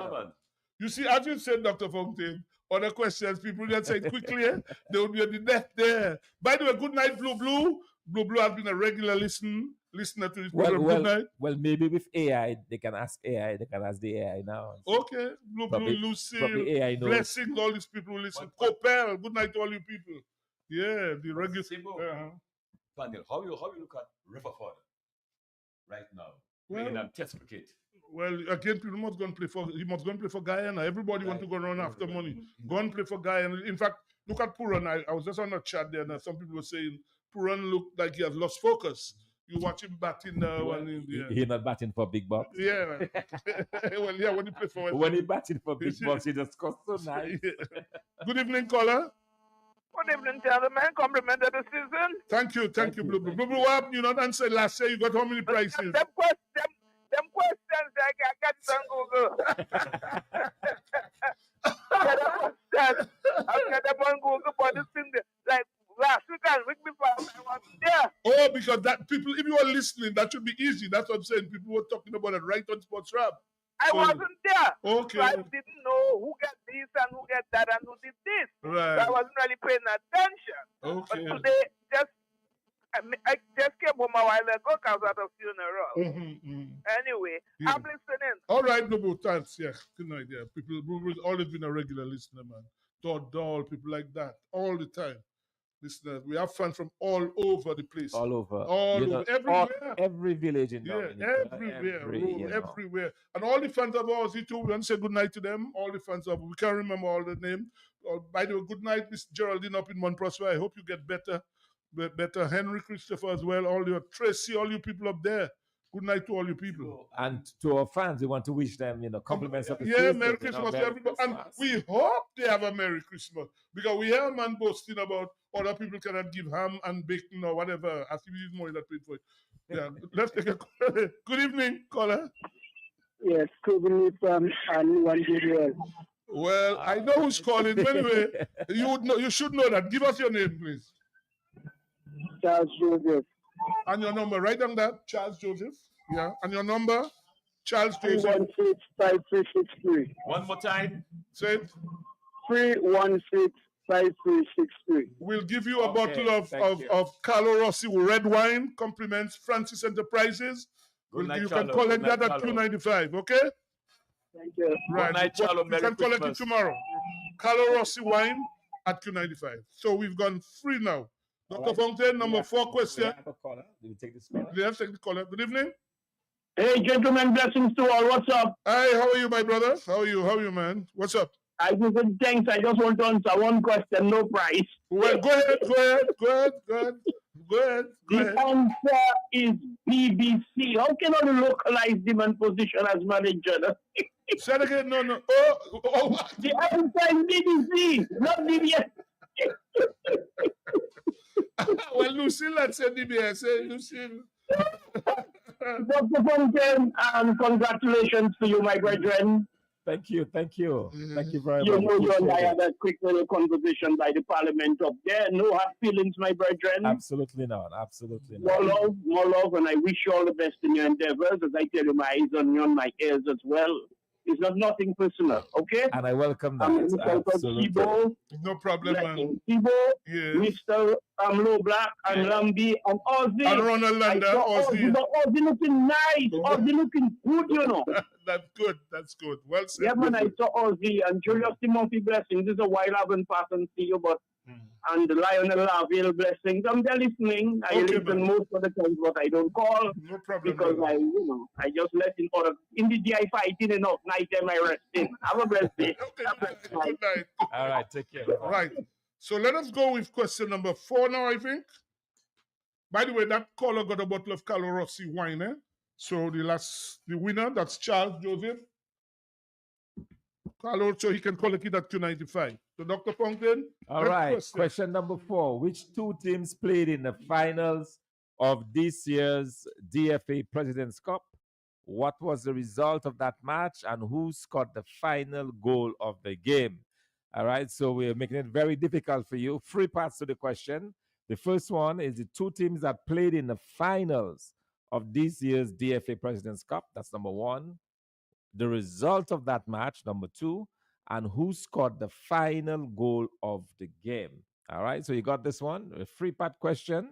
You see, as you said, Dr. Fontaine, other questions, people that say it quickly, they will be on the death there. By the way, good night, Blue Blue. Blue Blue has been a regular listener to this program. Good night. Well, maybe with AI, they can ask AI. They can ask the AI now. Okay. Blue Blue, Lucille, probably AI knows. blessing all these people who listen. Copel, good night to all you people. Yeah, the regular. Daniel, how you look at Riverford right now? Well, Playing and test cricket. Well, again, people must go and play for Guyana. Everybody want to go run after money. Go and play for Guyana. In fact, look at Puran. I was just on a chat there, and some people were saying Puran looked like he has lost focus. You watch him batting now. He's not batting for big bucks. Yeah. Well, yeah, when he plays for when he batting for big bucks, he just costs so nice. Good evening, caller. Good evening, gentlemen. Compliment of the season. Thank you, Blue Blue. Blue Blue, what happened? You not answered last year. You got how many prices? Them questions I got on Google. I got them on Google, but this thing like last week and week before I wasn't there. Oh, because that people, if you are listening, that should be easy. That's what I'm saying. People were talking about it right on Sports Rap. I wasn't there. Okay. So I didn't know who got this and who got that and who did this. Right. So I wasn't really paying attention. Okay. But today, I just came home a while ago because I was at a funeral. Anyway, yeah. I'm listening. All right, Blue, thanks. Yeah, good night. Yeah, people, Blue's always been a regular listener, man. Todd Doll, people like that, all the time. Listeners, we have fans from all over the place. All over. Everywhere. Every village in Dominica. Everywhere. And all the fans of ours, too, we want to say good night to them. All the fans of, we can't remember all the names. By the way, good night, Miss Geraldine up in Mount Prosper. I hope you get better. Henry Christopher as well, all your Tracy, all you people up there. Good night to all you people. And to our fans, we want to wish them, compliments of the season. Merry Christmas to everybody. And we hope they have a Merry Christmas. Because we hear a man boasting about other people cannot give ham and bacon or whatever, as if he's money that paid for it. Yeah, let's take a call. Good evening, caller. Yes, Kubi from One GDL. Well, I know who's calling. But anyway, you should know that. Give us your name, please. Charles Joseph. And your number, write down that, Charles Joseph. Yeah. And your number, Charles Joseph. 316-5363. One more time. Say it. 316-5363. We'll give you a bottle of Carlo Rossi red wine, compliments Francis Enterprises. You can collect that at Q95, okay? Thank you. Right. Good night, Charlo. You can collect it tomorrow. Carlo Rossi wine at Q95. So we've gone free now. Dr. Fontaine, number 4 question. We have a caller. Do we take this caller? Let's take the caller. Good evening. Hey, gentlemen, blessings to all. What's up? Hi, how are you, my brother? How are you, man? What's up? I give you thanks. I just want to answer one question, no price. Well, go ahead. The answer is BBC. How can I localize him and position as manager? Say it again. No. Oh. The answer is BBC, not DBS. Well, Lucille, let's say DBS. Lucille. Dr. Fontaine, congratulations to you, my brethren. Thank you. Thank you very much. You know, you and I had a quick little conversation by the parliament up there. No hard feelings, my brethren. Absolutely not. More love, and I wish you all the best in your endeavors. As I tell you, my eyes on you and my ears as well. It's not nothing personal, okay? And I welcome that. Absolutely. No problem, man. Thibault, yes. Mr. Low Black, and Lambi, and Ozzy. And Ronald Landa, Ozzy. Ozzy looking nice. Ozzy looking good, you know. That's good. Well said. Yeah, man, I saw Ozzy and Julius Timothy blessings. This is a while I haven't passed and see you, but and Lionel Laville blessings. I'm there listening. I listen most of the times, but I don't call. No problem. Because I just let in order. In the day I fighting enough. Night time I resting. Have a blessed day. Good night. All right, take care. All right. So let us go with question number 4 now, I think. By the way, that caller got a bottle of Carlo Rossi wine, eh? So the winner, that's Charles Joseph. Carlo, so he can collect it at 295. So Dr. Fontaine. All right. Question number 4. Which 2 teams played in the finals of this year's DFA President's Cup. What was the result of that match and who scored the final goal of the game? All right, so we're making it very difficult for you. 3 parts to the question. The first one is the 2 teams that played in the finals of this year's DFA President's Cup. That's number 1. The result of that match, number 2, and who scored the final goal of the game. All right, so you got this one, a 3-part question.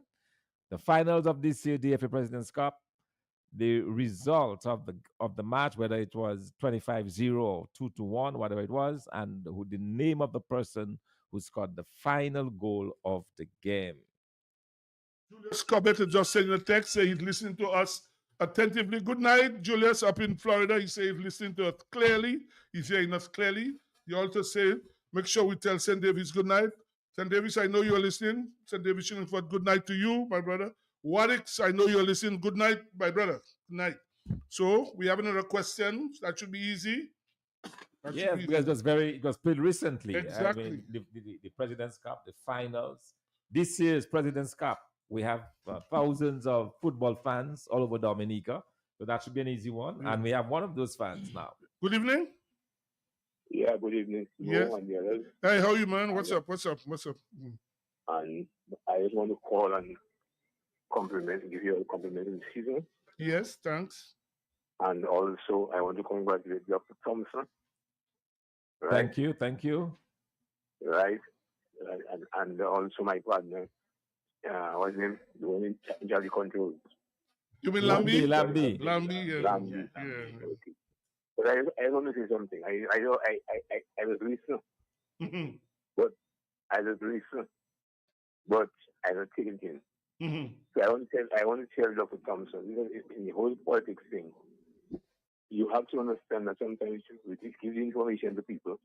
The finals of this year DFA President's Cup, the result of the match, whether it was 25-0 or 2-1, whatever it was, and the name of the person who scored the final goal of the game. Julius Cobbett just sent a text, say he's listening to us attentively. Good night, Julius, up in Florida. He says he's listening to us clearly. He's hearing us clearly. He also said, make sure we tell St. Davis good night. St. Davis, I know you're listening. St. Davis Shillingford, good night to you, my brother. Warwick's, I know you're listening. Good night, my brother. Good night. So we have another question. That should be easy. Yes, because it was played recently. Exactly. I mean, the President's Cup, the finals. This year's President's Cup, we have thousands of football fans all over Dominica. So that should be an easy one. And we have one of those fans now. Good evening. Yeah, good evening. Yes. Hey, how are you, man? What's up? And I just want to call and give you a compliment in the season. Yes, thanks. And also, I want to congratulate Dr. Thompson. Right? Thank you. Right. And also my partner, what's his name? The one in Jolly Control. You mean Lambi? Lambi, yeah. Okay. But I want to say something. I was listening. But I was listening. But I was taking in. So I want to tell Dr. Thompson, in the whole politics thing, you have to understand that sometimes we give the information to people,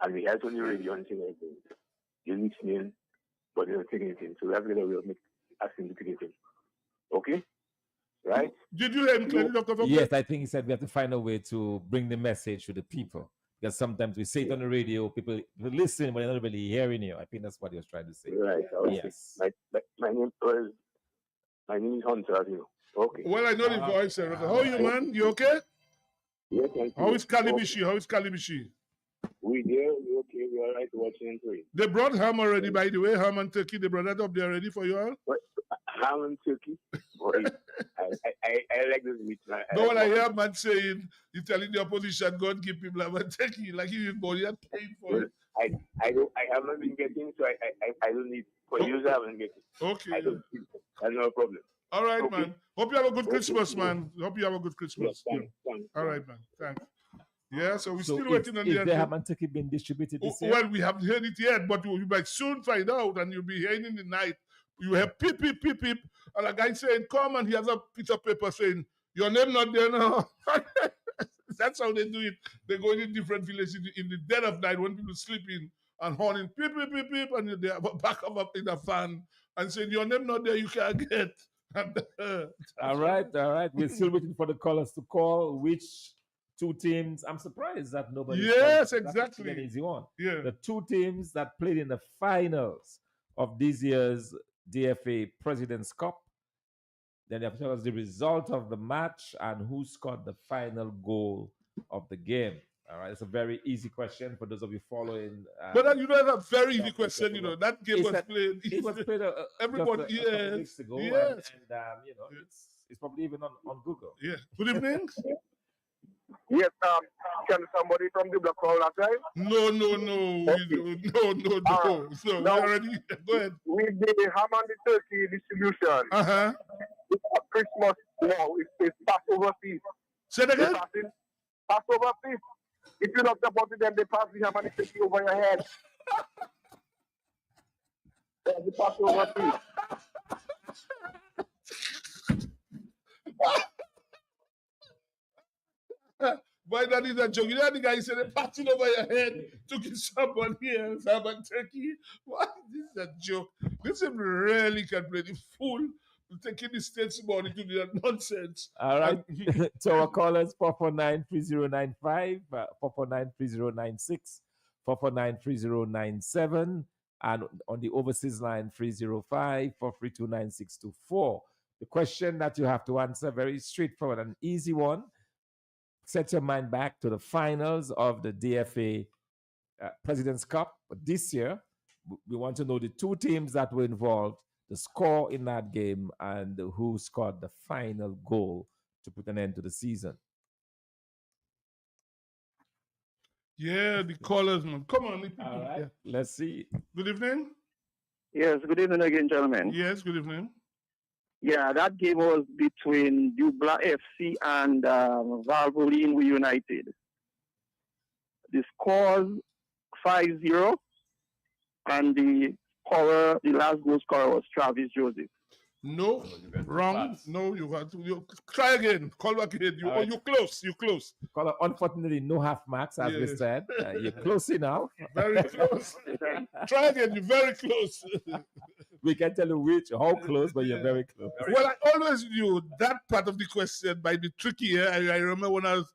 and we have to on the radio and saying everything. You're listening, but you're not taking it in. So that's the way of asking to take it in. Okay? Right? Did you hear him clearly, Dr. Thompson? Yes, I think he said we have to find a way to bring the message to the people. Because sometimes we say it on the radio, people listen, but they're not really hearing you. I think that's what he was trying to say. Right. Okay. Yes. My name is Hunter, as you know. Okay. Well, I know the voice. How are you, man? You okay? Yes, thank you. How is Kalibishi? How is Kalibishi? We there. We okay. We all right. Watching and praying. They brought ham already, by the way. Ham and turkey. They brought that up there ready for you all. What? Ham and turkey? Boy, I like this meat. No, when I hear a man saying, you're telling the opposition, go and give people ham and turkey, like you body and paying for it. I haven't been getting, so I don't need. For you, I haven't getting. Okay. That's no problem. All right, man. Hope you have a good Christmas, man. Hope you have a good Christmas. Yes, thanks. All right, man. Thanks. Yeah, so we're still waiting on the answer. Is the ham and turkey being distributed this year? Well, we haven't heard it yet, but you might soon find out, and you'll be hearing in the night. You have peep, peep, peep, peep, and a guy saying, come, and he has a piece of paper saying, your name not there now. That's how they do it. They go in different villages in the dead of night when people sleeping and horning, peep, peep, peep, peep, and they have a back up in a fan and saying, your name not there, you can't get. All right. We're still waiting for the callers to call. Which 2 teams? I'm surprised that nobody. Yes, exactly. That's an easy one. Yeah. The 2 teams that played in the finals of this year's DFA President's Cup. Then they have to tell us the result of the match and who scored the final goal of the game. All right, it's a very easy question for those of you following. But you know, that's a very easy question. You know, that game was played. It was played everybody, just a couple weeks ago, yes. And you know, it's probably even on Google. Yeah. Good evening. Yes, can somebody from the block call that time? No. Okay. So we already go ahead. With the ham and the turkey distribution. Christmas now it's Passover feast. Say that again. Passover feast. If you're not supporting them, they pass the ham and the turkey over your head. That's the Passover feast. Why that is a joke? You know the guy said they passed it over your head, took it somebody else, ham and turkey. What? This is a joke. This is really can play the fool, taking the state's money to do that nonsense. All right. So our callers 449-3095, 449-3096, 449-3097, and on the overseas line 305-432-9624. The question that you have to answer, very straightforward, an easy one. Set your mind back to the finals of the DFA President's Cup. But this year, we want to know the two teams that were involved, the score in that game, and who scored the final goal to put an end to the season. Yeah, the callers, man. Come on, the people. All right, Yeah. let's see. Good evening. Yes, good evening again, gentlemen. Yes, good evening. Yeah, that game was between Dubla FC and Valvoline United. The score 5-0, and the last goal scorer was Travis Joseph. No, wrong. No, you got to try again. Call back again. You close. You close. Caller, unfortunately, no half marks, as we said. You're close enough. Very close. Try again. You're very close. We can tell you how close, but you're very close. Well, I always knew that part of the question might be tricky. I remember when I was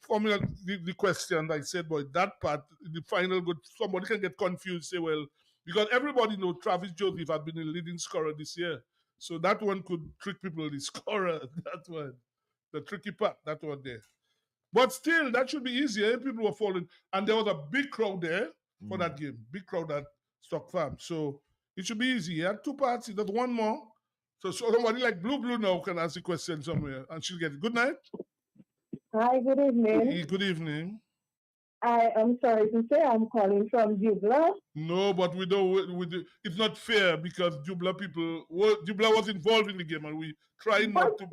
forming the question, I said, boy, that part, the final good, somebody can get confused, say, well, because everybody knows Travis Joseph had been a leading scorer this year. So that one could trick people, the scorer, that one. The tricky part, that one there. But still, that should be easier. People were falling. And there was a big crowd there for that game. Big crowd at Stock Farm. So it should be easy. He had two parts. He does one more. So somebody like Blue now can ask a question somewhere. And she'll get it. Good night. Hi, good evening. Good evening. I am sorry to say I'm calling from Jubla. No, but we don't. It's not fair because Jubla was involved in the game, and we try not to.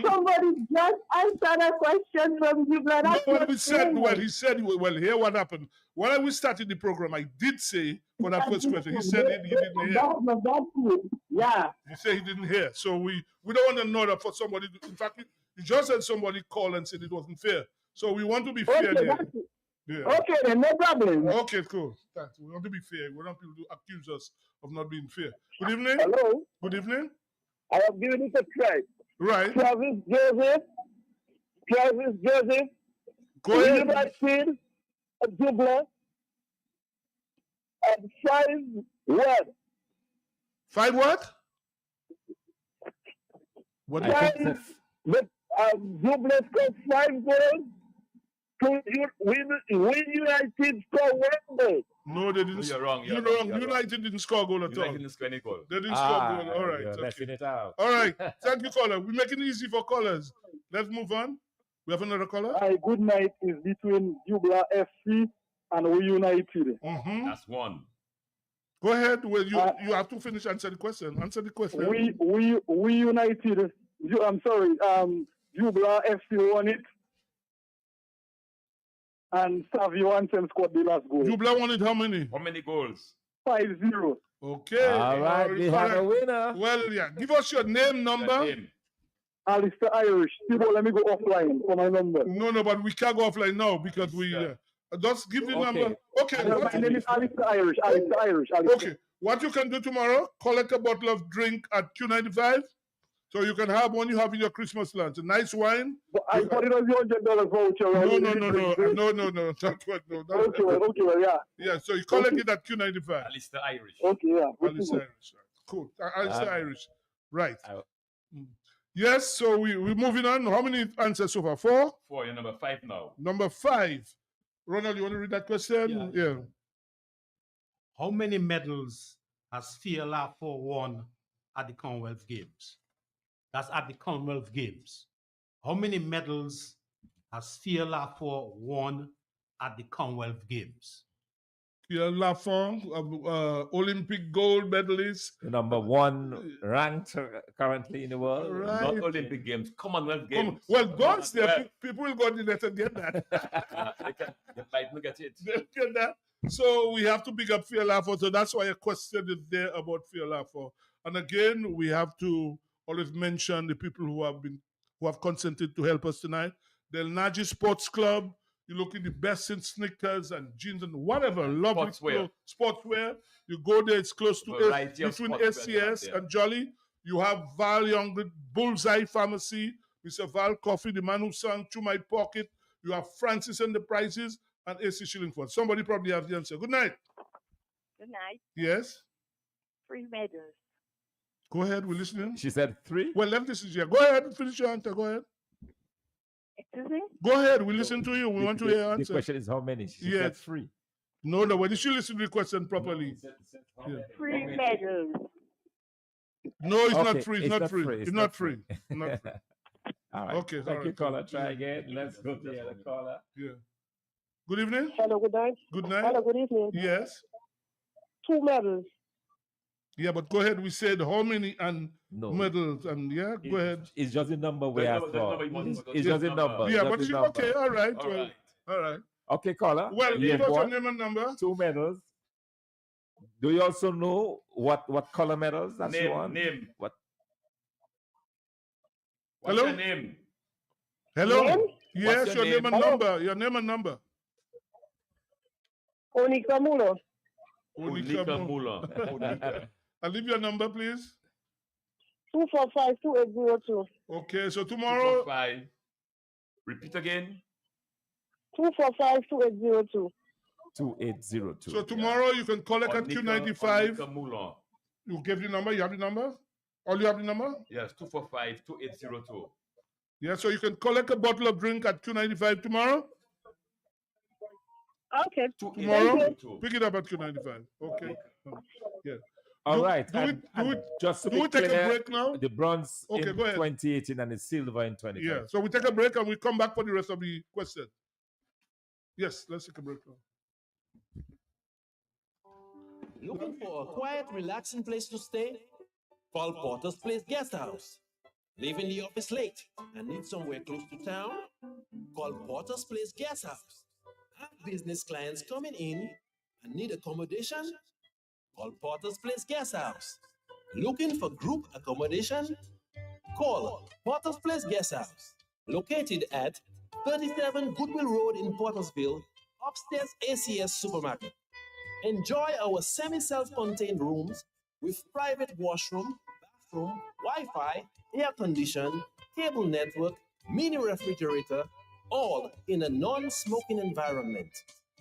Somebody just answered a question from Jubla. No, he said, hear what happened. When we started the program, I did say for that first question, he said he didn't hear. Yeah. He said he didn't hear. So we don't want to know that for somebody. In fact, he just said somebody called and said it wasn't fair. So we want to be fair there. Yeah. Okay, then no problem. Okay, cool. Thanks. We want to be fair. We don't want people to accuse us of not being fair. Good evening. Hello. Good evening. I have given it a try. Right. Travis Joseph. Go ahead. United, Dubla, and 5-1. 5 what? What? Dubla scored 5 goals. Win United score 1 goal. No, they didn't. You're wrong. You're wrong. United didn't score a goal at all. United didn't score any goal. They didn't score a goal. All right. You're messing it out. All right. Thank you, caller. We're making it easy for callers. Let's move on. We have another caller. Hi, good night is between Dubla FC and We United. That's one. Go ahead. Well, you have to finish answer the question. Answer the question. We United. I'm sorry. Dubla FC won it. And Savio Ansem scored the last goal. Dubla won it how many? How many goals? 5-0. Okay. All right, we have a winner. Well, yeah. Give us your name, number. Alistair Irish. People, let me go offline for my number. No, but we can't go offline now because we just give the number. Okay. My name is Alistair Irish. Alistair. Okay. What you can do tomorrow, collect a bottle of drink at Q95. So you can have one you have in your Christmas lunch. A nice wine. But I thought it was $100 voucher. No. Not what, no. Okay, well, yeah. Yeah, so you collect it at Q95. Alistair Irish. Okay, yeah. Alistair Irish. Cool. Alistair Irish. Right. Yes, so we're moving on. How many answers so far? 4? 4. You're number 5 now. Number 5. Ronald, you want to read that question? Yeah. How many medals has Fiala won at the Commonwealth Games? That's at the Commonwealth Games. How many medals has Fiala won at the Commonwealth Games? Pierre Lafont, Olympic gold medalist. The number 1 ranked currently in the world. Right. Not Olympic Games, Commonwealth Games. Well, God's there. People will go to the net and get that. They might not get it. They'll get that. So we have to big up Pierre Lafont. So that's why a question is there about Pierre Lafont. And again, we have to always mention the people who have consented to help us tonight. The El Naji Sports Club. You look in the best in sneakers and jeans and whatever, lovely sportswear. You go there, it's close to between SCS and Jolly. You have Val Young, Bullseye Pharmacy, Mr. Val Coffee, the man who sang To My Pocket. You have Francis and the Prices and AC Shillingford. Somebody probably have the answer. Good night. Good night. Yes? 3 medals. Go ahead, we're listening. She said 3. Well, let this is here. Go ahead, finish your answer. Go ahead. Excuse me? Go ahead, we listen to you. We want to hear your answer. The question is how many? She Yes. said 3. No, when did she listen to the question properly? Yeah. 3 medals. No, it's not Okay, free. It's, it's not not free. free. It's not free. Not free. All right. Okay, Thank all you, right. caller. Try again. Let's go to the other caller. Yeah. Good evening. Hello, good night. Good night. Hello, good evening. Yes. 2 medals. Yeah, but go ahead. We said how many and No. medals and yeah, go ahead. It's just a number we The asked number- the for. number you want to go It's to. just a number. Yeah, just but a she number. okay. All right. All well, right. all right. Okay, caller. Well, You give us your want name and number. 2 medals. Do you also know what color medals that you Name, want? name. What? What's Hello? your name? Hello. Name? Yes, What's your your name and name? number. Your name and number. Onika Mulo. Unika Mula. I'll leave your number, please. 245-2802. Okay, so tomorrow. 245. Repeat again. 245-2802. 2802. So tomorrow you can collect at Q95. Unika Mula. You give the number. You have the number. All you have the number. Yes, 245-2802. Yeah, so you can collect a bottle of drink at Q95 tomorrow. Okay. Tomorrow, pick it up at Q95. Okay. Yeah. All right. Just to we take a break now? The bronze Okay, in go ahead. 2018 and the silver in 2020. Yeah. So we take a break and we come back for the rest of the question. Yes, let's take a break now. Looking for a quiet, relaxing place to stay? Call Porter's Place Guest House. Leaving the office late and need somewhere close to town? Call Porter's Place Guest House. Have business clients coming in and need accommodation? Call Porter's Place Guest House. Looking for group accommodation? Call Porter's Place Guest House. Located at 37 Goodwill Road in Portersville, upstairs ACS Supermarket. Enjoy our semi-self-contained rooms with private washroom, bathroom, Wi-Fi, air condition, cable network, mini refrigerator, all in a non-smoking environment.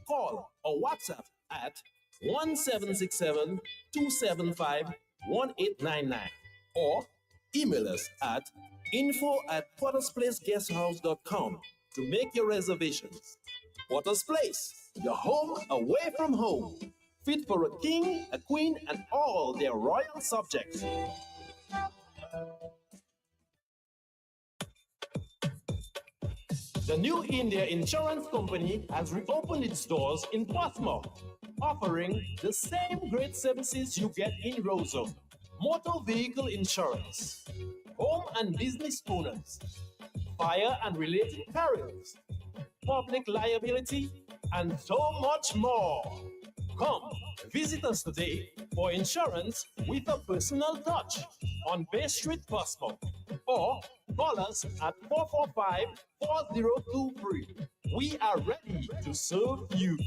Call or WhatsApp at 1767-275-1899 or email us at info@portersplaceguesthouse.com to make your reservations. Porter's Place, your home away from home. Fit for a king, a queen, and all their royal subjects. The New India Insurance Company has reopened its doors in Portsmouth, offering the same great services you get in Roseau. Motor vehicle insurance, home and business owners, fire and related perils, public liability, and so much more. Come, visit us today for insurance with a personal touch on Bay Street, Portsmouth, or call us at 445-4023. We are ready to serve you.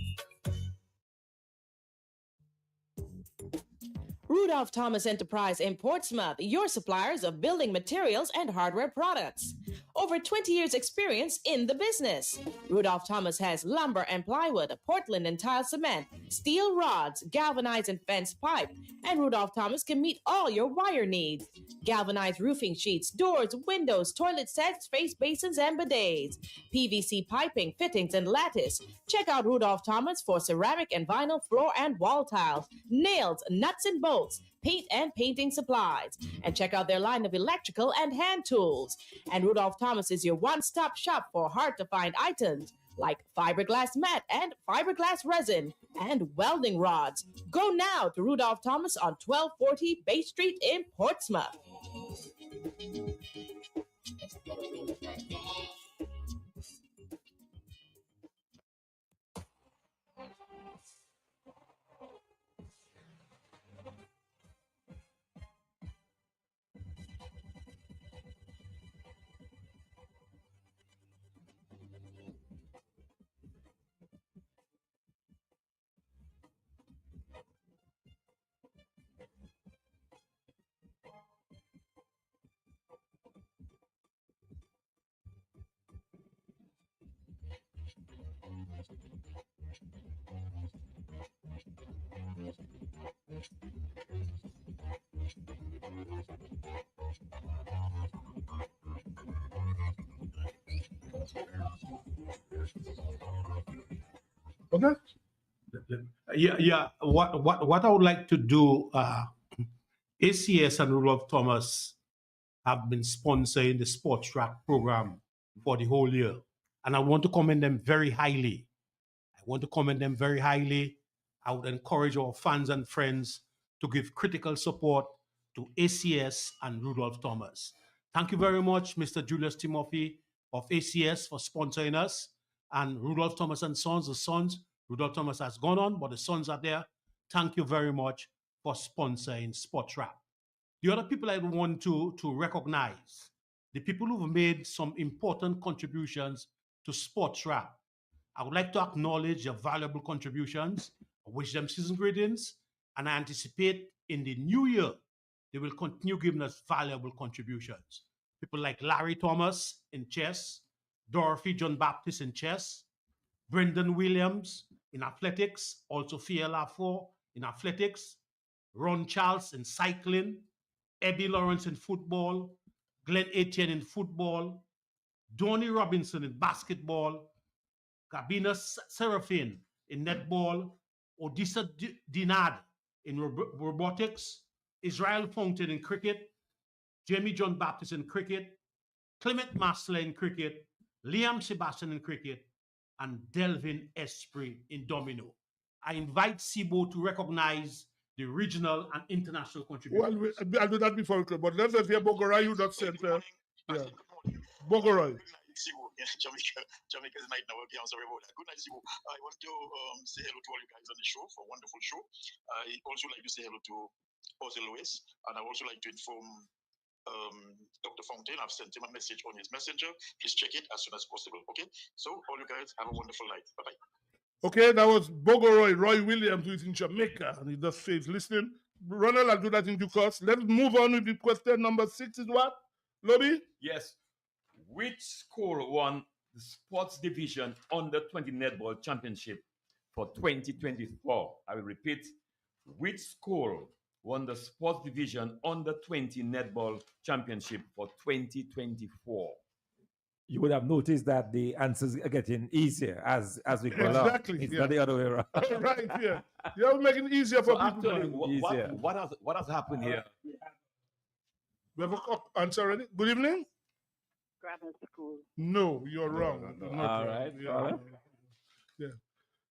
Rudolph Thomas Enterprise in Portsmouth, your suppliers of building materials and hardware products. Over 20 years experience in the business. Rudolph Thomas has lumber and plywood, Portland and tile cement, steel rods, galvanized and fenced pipe, and Rudolph Thomas can meet all your wire needs. Galvanized roofing sheets, doors, windows, toilet sets, face basins, and bidets. PVC piping, fittings, and lattice. Check out Rudolph Thomas for ceramic and vinyl floor and wall tiles, nails, nuts and bolts, paint and painting supplies. And check out their line of electrical and hand tools. And Rudolph Thomas is your one-stop shop for hard-to-find items like fiberglass mat and fiberglass resin and welding rods. Go now to Rudolph Thomas on 1240 Bay Street in Portsmouth. Okay. Yeah. What I would like to do, ACS and Rudolph Thomas have been sponsoring the sports track program for the whole year. And I want to commend them very highly. I would encourage our fans and friends to give critical support to ACS and Rudolph Thomas. Thank you very much, Mr. Julius Timothy of ACS, for sponsoring us. And Rudolph Thomas and Sons, the sons, Rudolph Thomas has gone on, but the sons are there. Thank you very much for sponsoring Sports Rap. The other people I want to recognize, the people who've made some important contributions to Sports Rap. I would like to acknowledge their valuable contributions. I wish them season greetings, and I anticipate in the new year, they will continue giving us valuable contributions. People like Larry Thomas in chess, Dorothy John Baptist in chess, Brendan Williams in athletics, also FLR4 in athletics, Ron Charles in cycling, Eddie Lawrence in football, Glenn Etienne in football, Donnie Robinson in basketball, Gabina Serafin in netball, Odessa Dinard in robotics, Israel Fountain in cricket, Jamie John Baptist in cricket, Clement Masler in cricket, Liam Sebastian in cricket, and Delvin Esprit in domino. I invite Sibo to recognize the regional and international contributions. Well, I'll do that before, but let's hear Bogorai, you that center. Yeah. Bogorai. Jamaica is night now. Okay, I'm sorry about that. Good night, Sibu. I want to say hello to all you guys on the show for a wonderful show. I also like to say hello to Jose Luis, and I also like to inform Dr. Fontaine. I've sent him a message on his messenger. Please check it as soon as possible. Okay, so all you guys have a wonderful night. Bye bye. Okay, that was Bogorai, Roy Williams, who is in Jamaica, and he just says, listening. Ronald, I'll do that in due course. Let's move on with the question number 6 is what? Lobby? Yes. Which school won the sports division under 20 netball championship for 2024? I will repeat. Which school won the sports division under 20 netball championship for 2024? You would have noticed that the answers are getting easier as we go along. Exactly. It's not the other way around. Right, yeah. You're making it easier for So people. actually, what has happened here? We have an answer already. Good evening. Grammar school. No, you're wrong. No. All right. Yeah.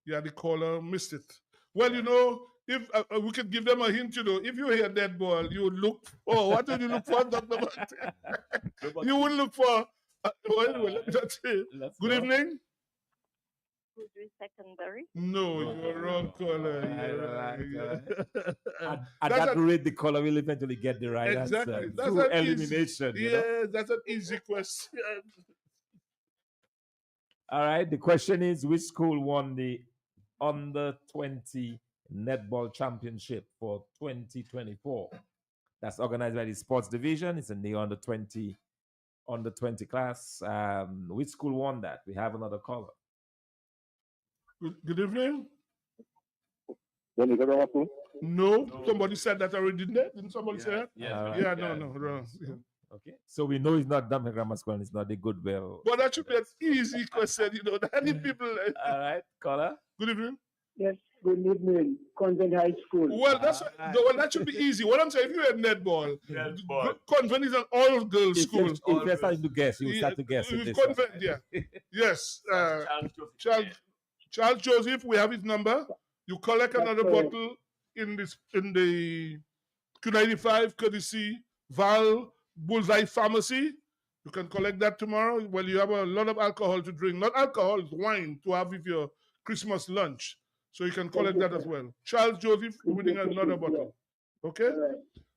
Yeah, the caller missed it. Well, you know, if we could give them a hint, you know, if you hear dead ball, you would look for, what would you look for, Dr. Martin? You would look for, that's it. Good evening. Secondary. No, you're wrong caller. At that rate, the caller will eventually get the right Exactly. answer. That's Through an elimination. Easy, you know? yeah, that's an easy question. All right. The question is, which school won the under 20 netball championship for 2024? That's organized by the sports division. It's in the under 20 class. Which school won that? We have another caller. Good evening. No, No, somebody said that already, didn't they? Didn't somebody say that? Yeah, no, wrong. Yeah. Okay, so we know it's not Domino Grammar School and it's not the Goodwill. But that should be an easy question, you know. Any people. All right, caller. Good evening. Yes, good evening. Convent High School. Well, that should be easy. What I'm saying, if you had netball, Convent is an all-girls school. If you're starting to guess, you will start to guess. Convent, yeah. Yes. Charles Joseph, we have his number. You collect another bottle in the Q95 courtesy Val Bullseye Pharmacy. You can collect that tomorrow. Well, you have a lot of alcohol to drink. Not alcohol, it's wine to have with your Christmas lunch. So you can collect that as well. Charles Joseph winning another bottle. Okay?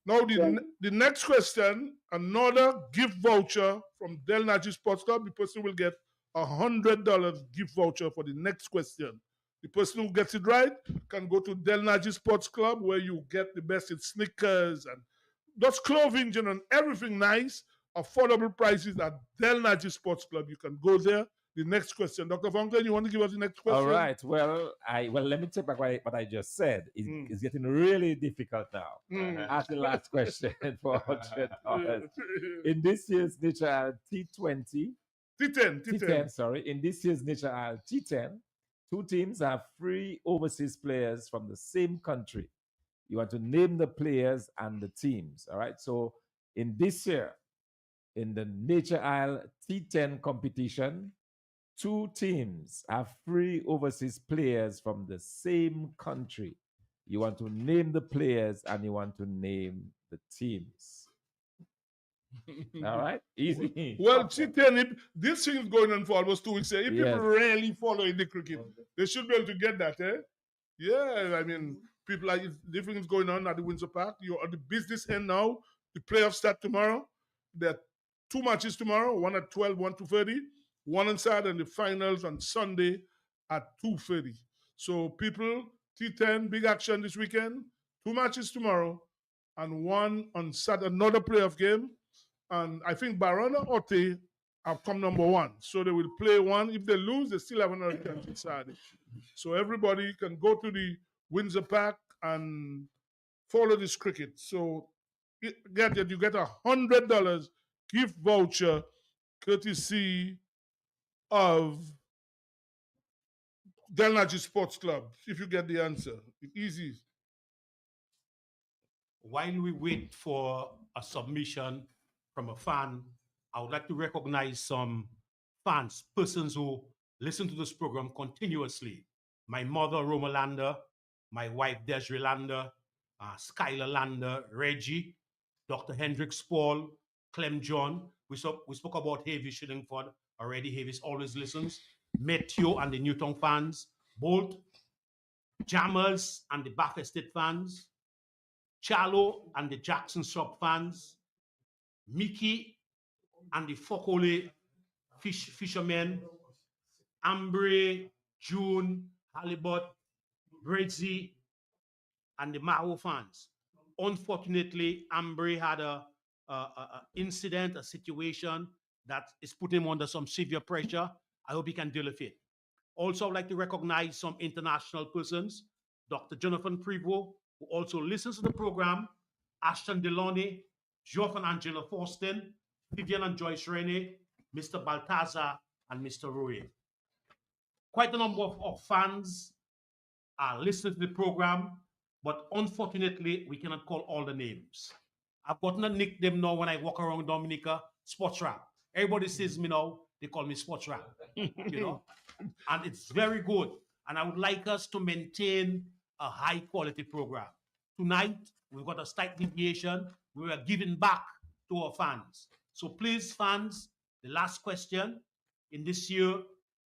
Now the next question, another gift voucher from Del Nagy Sports Club. The person will get $100 gift voucher for the next question. The person who gets it right can go to Del Nagy Sports Club where you get the best in sneakers and just clothing and everything nice, affordable prices at Del Nagy Sports Club. You can go there. the next question. Dr. Fountain, you want to give us the next question? All right. Well, let me take back what I just said. It's getting really difficult now. Ask the last question for $100. In this year's Nature T20, T10, sorry. In this year's Nature T10, 2 teams have 3 overseas players from the same country. You want to name the players and the teams. All right. So in this year, in the Nature Isle T10 competition, 2 teams have 3 overseas players from the same country. You want to name the players and you want to name the teams. All right, easy. Well, T10, this thing is going on for almost 2 weeks. If people really follow in the cricket, they should be able to get that, eh? Yeah, I mean, people like different things going on at the Windsor Park. You're at the business end now. The playoffs start tomorrow. There are 2 matches tomorrow, one at 12, one 2:30. One on Saturday and the finals on Sunday at 2:30. So people, T10, big action this weekend. 2 matches tomorrow and one on Saturday, another playoff game. And I think Barona Ote have come number 1. So they will play one. If they lose, they still have another chance on Saturday. So everybody can go to the Windsor Park and follow this cricket. So you get $100 gift voucher courtesy of Delnaji Sports Club, if you get the answer. It's easy. While we wait for a submission from a fan, I would like to recognize some fans, persons who listen to this program continuously. My mother, Roma Lander, my wife, Desiree Lander, Skylar Lander, Reggie, Dr. Hendricks Paul, Clem John. We spoke about Havy Shillingford already. Havy's always listens. Matthew and the Newton fans, Bolt, Jammers and the Bath Estate fans, Charlo and the Jackson Shop fans, Mickey and the Fokole fishermen, Ambre, June, Halibut, Bredzi, and the Maho fans. Unfortunately, Ambre had a incident, a situation that is putting him under some severe pressure. I hope he can deal with it. Also, I'd like to recognize some international persons. Dr. Jonathan Prevost, who also listens to the program, Ashton Deloney, Geoff and Angela Forston, Vivian and Joyce Rene, Mr. Baltazar, and Mr. Roy. Quite a number of fans are listening to the program, but unfortunately, we cannot call all the names. I've gotten a nickname now when I walk around Dominica, Sports Rap. Everybody says me now, they call me Sports Rap, you know? And it's very good. And I would like us to maintain a high quality program. Tonight, we've got a slight deviation. We are giving back to our fans. So please, fans, the last question. In this year,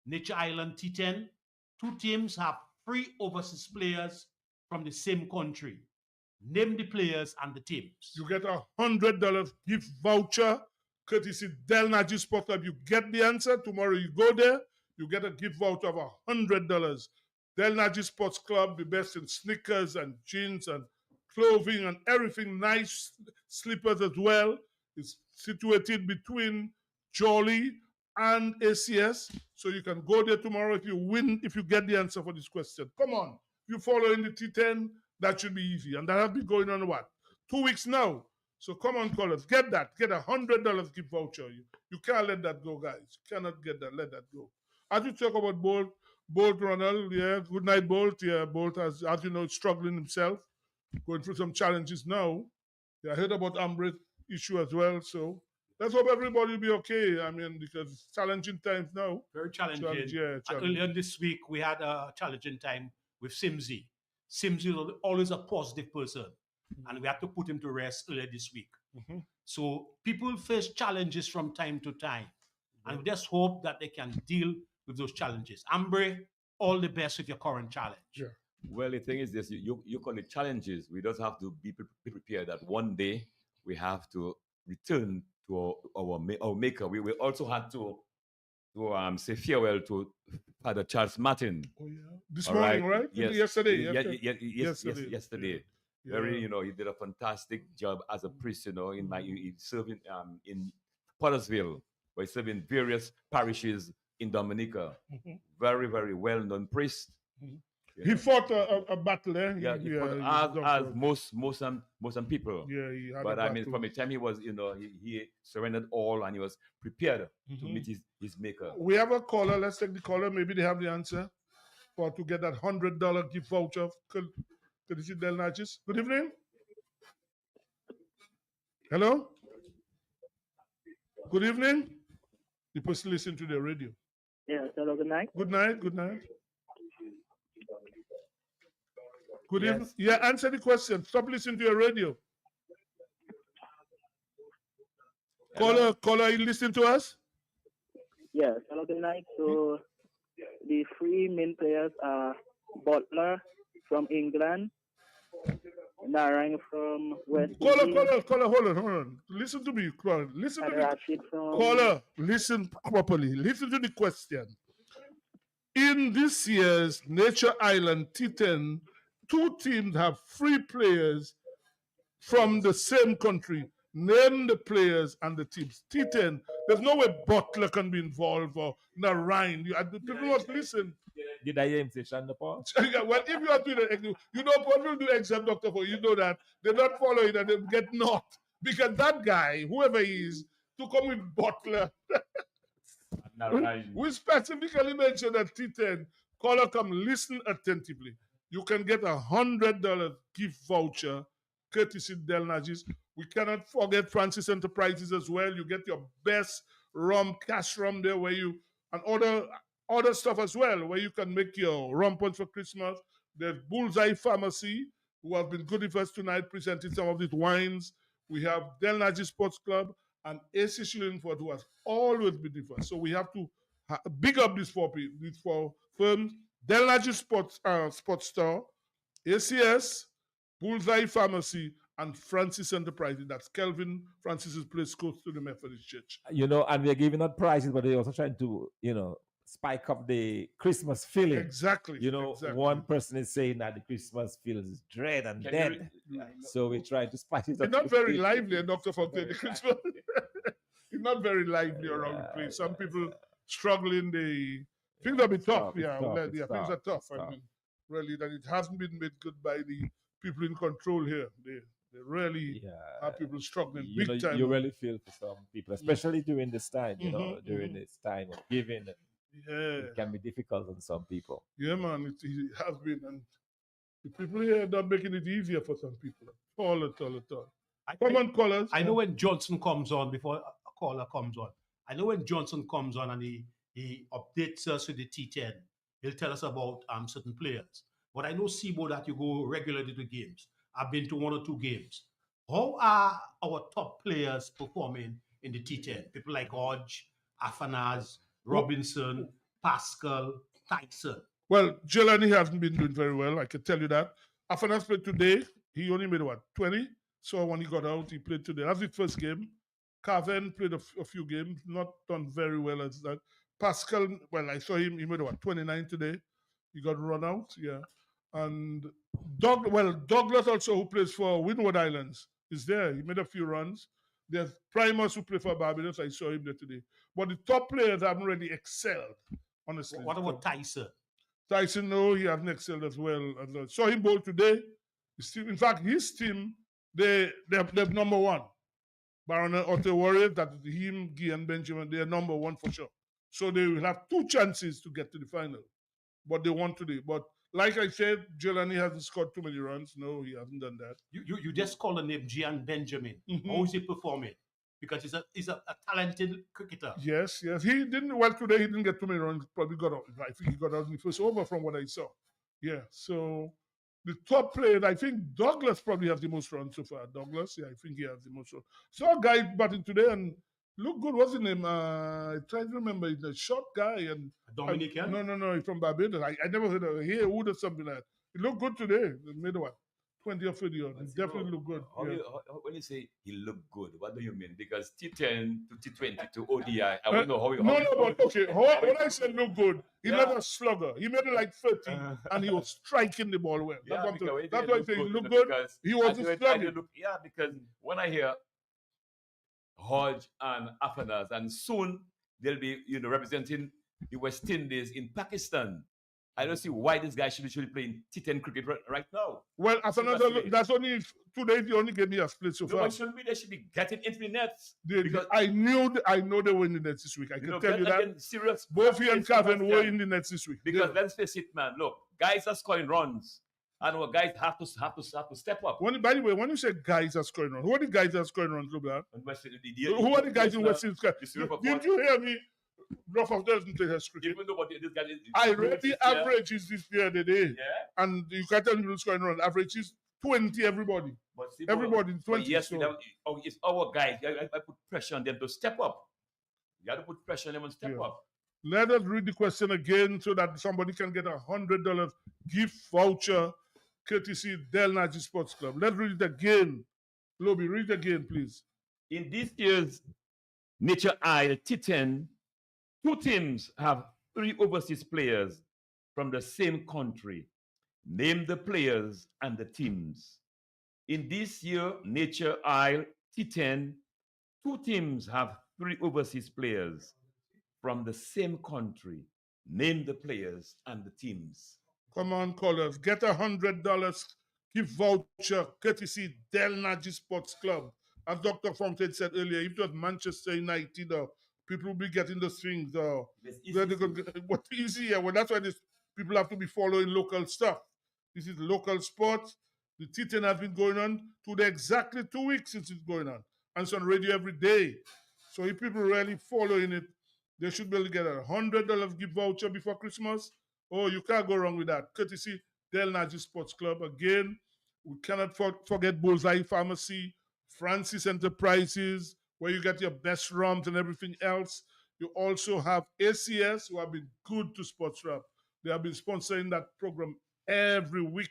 Nature Island T10, 2 teams have 3 overseas players from the same country. Name the players and the teams. You get $100 gift voucher, courtesy Delnaji Sports Club. You get the answer. Tomorrow you go there, you get a gift voucher of $100. Delnaji Sports Club, the best in sneakers and jeans and clothing and everything. Nice slippers as well. It's situated between Jolly and ACS. So you can go there tomorrow if you win, if you get the answer for this question. Come on. If you follow in the T10, that should be easy. And that has been going on what? 2 weeks now. So come on, callers. Get that. Get $100 gift voucher. You can't let that go, guys. You cannot get that. Let that go. As you talk about Bolt Ronald, yeah, good night, Bolt. Yeah, Bolt has, as you know, struggling himself, going through some challenges now. Yeah, I heard about Ambre's issue as well. So let's hope everybody will be okay. I mean, because it's challenging times now. Very challenging. Challenging. Earlier this week, we had a challenging time with Simsy. Simsy is always a positive person, and we had to put him to rest earlier this week. So people face challenges from time to time, and we just hope that they can deal with those challenges. Ambre, all the best with your current challenge. Yeah. Well, the thing is this, you call it challenges. We just have to be prepared that one day we have to return to our maker. We also had to say farewell to Father Charles Martin. Oh, yeah. This morning, right? Yes. Yesterday. Yesterday. Yeah. Very, he did a fantastic job as a priest, he served in Pottersville, where he served in various parishes in Dominica. Mhm. Very, very well-known priest. Mhm. You He know. fought a battle, eh? Yeah, he he's fought as doctor. most people. Yeah, he had But a I mean, battle. from the time he was, he surrendered all and he was prepared to Mhm. meet his maker. We have a caller. Let's take the caller. Maybe they have the answer for to get that $100 gift voucher. Could you see Del Natchez? Good evening. Hello. Good evening. The person listen to the radio. Yes, hello, good night. Good night. Good night. Good Yes. evening. Yeah, answer the question. Stop listening to your radio. Caller, are you listening to us? Yes, hello, good night. So the three main players are Butler from England, Narang from West Indies, Caller, hold on. Listen to me, caller. Listen to and me. Rashid from... Caller, listen properly. Listen to the question. In this year's Nature Island T10, two teams have three players from the same country. Name the players and the teams. T10, there's no way Butler can be involved or Narayan. People must listen. Did I hear him say Shanda Paul? Yeah, well, if you are doing it, what will do exam, Dr. For you know that they're not following and they get knocked. Because that guy, whoever he is, to come with Butler. We specifically mentioned that T10. Caller, come listen attentively. You can get $100 gift voucher, courtesy Del Natchez. We cannot forget Francis Enterprises as well. You get your best rum, cash rum there, where you and other stuff as well, where you can make your rum punch for Christmas. There's Bullseye Pharmacy, who have been good with us tonight, presenting some of these wines. We have Del Natchez Sports Club and AC Shillingford, who has always been with us. So we have to big up these four firms: Del Natchez Sports Store, ACS, Bullseye Pharmacy, and Francis Enterprises. That's Kelvin Francis's place close to the Methodist Church. And we're giving out prizes, but they're also trying to, spike up the Christmas feeling. Exactly. One person is saying that the Christmas feels is dread and dead. So we try to spice it up. It's not very lively, Dr. Fontaine, the Christmas. It's not very lively around the place. Some people struggling, things have been tough. Things are tough. I mean, really, that it hasn't been made good by the people in control here. They really have people struggling big time. You really feel for some people, especially during this time, during this time of giving. It can be difficult on some people. Yeah, man, it has been. And the people here are not making it easier for some people. All at all. Come on, callers. I know when Johnson comes on, before a caller comes on, I know when Johnson comes on and he updates us with the T10, he'll tell us about certain players. But I know, Sibo, that you go regularly to games. I've been to one or two games. How are our top players performing in the T10? People like Hodge, Afanaz, Robinson, Pascal, Tyson. Well, Jelani hasn't been doing very well, I can tell you that. Afanaz played today. He only made, 20? So when he got out, he played today. That's his first game. Carven played a few games, not done very well as that. Pascal, well, I saw him, he made, 29 today. He got run out, yeah. And Douglas also, who plays for Windward Islands, is there. He made a few runs. There's Primus who play for Barbados. I saw him there today. But the top players haven't really excelled, honestly. What about Tyson? Tyson, no, he hasn't excelled as well. Saw him bowl today. In fact, his team, they're number one. Baron Otto Warriors, that is him, Guy and Benjamin, they're number one for sure. So they will have two chances to get to the final. But they won today. But like I said, Jelani hasn't scored too many runs. No, he hasn't done that. You just called the name Gian Benjamin. Mm-hmm. How is he performing? Because he's a talented cricketer. Yes. He didn't, well, today he didn't get too many runs. Probably got out. I think he got out in the first over from what I saw. Yeah, so the top player, I think Douglas probably has the most runs so far. Douglas, I think he has the most runs. Saw a guy batting today and looked good. What's his name? I try to remember. He's a short guy. And Dominican? No, he's from Barbados. I never heard of here wood or something like that. He looked good today. He made 20 or 30 on. He definitely looked good. When you say he looked good, what do you mean? Because T10 to T20 to ODI, I don't know how you... When I said look good, he's not a slugger. He made it like 30 and he was striking the ball well. That's why I say he looked good. He wasn't slugging. Because when I hear Hodge and Afanas, and soon they'll be representing the West Indies in Pakistan. I don't see why this guy should be playing T10 cricket right now. Well, as another, that's only today. The only game he has played so far. Shouldn't be. They should be getting into the nets. I know they were in the nets this week. I can tell you that. Serious. Both he and Kevin were in the nets this week. Because let's face it, man. Look, guys are scoring runs, and our guys have to step up. By the way, when you say guys are scoring runs, who are the guys that are scoring runs, Global? Who are the guys in West Indies? Did you hear me? Ruff doesn't play his cricket. Even though this guy is, I read the averages this year today. Yeah. And you can't tell me who's going on. Average is 20 everybody. Everybody 20. Yes, it's our guys. I put pressure on them to step up. You got to put pressure on them and step up. Let us read the question again so that somebody can get $100 gift voucher courtesy Del Nagy Sports Club. Let's read it again. Lobby, read it again, please. In this year's Nature Isle T10, 2 teams have 3 overseas players from the same country. Name the players and the teams. In this year, Nature Isle T10, 2 teams have 3 overseas players from the same country. Name the players and the teams. Come on, callers. Get $100 gift voucher courtesy Del Nagy Sports Club. As Dr. Fontaine said earlier, if it was Manchester United, people will be getting those things. What easier? Well, that's why people have to be following local stuff. This is local sports. The T10 has been going on exactly 2 weeks since it's going on. And it's on radio every day. So if people really following it, they should be able to get a $100 gift voucher before Christmas. Oh, you can't go wrong with that. Courtesy Del Nagy Sports Club. Again, we cannot forget Bullseye Pharmacy, Francis Enterprises, where you get your best rums and everything else. You also have ACS, who have been good to Sports Rap. They have been sponsoring that program every week,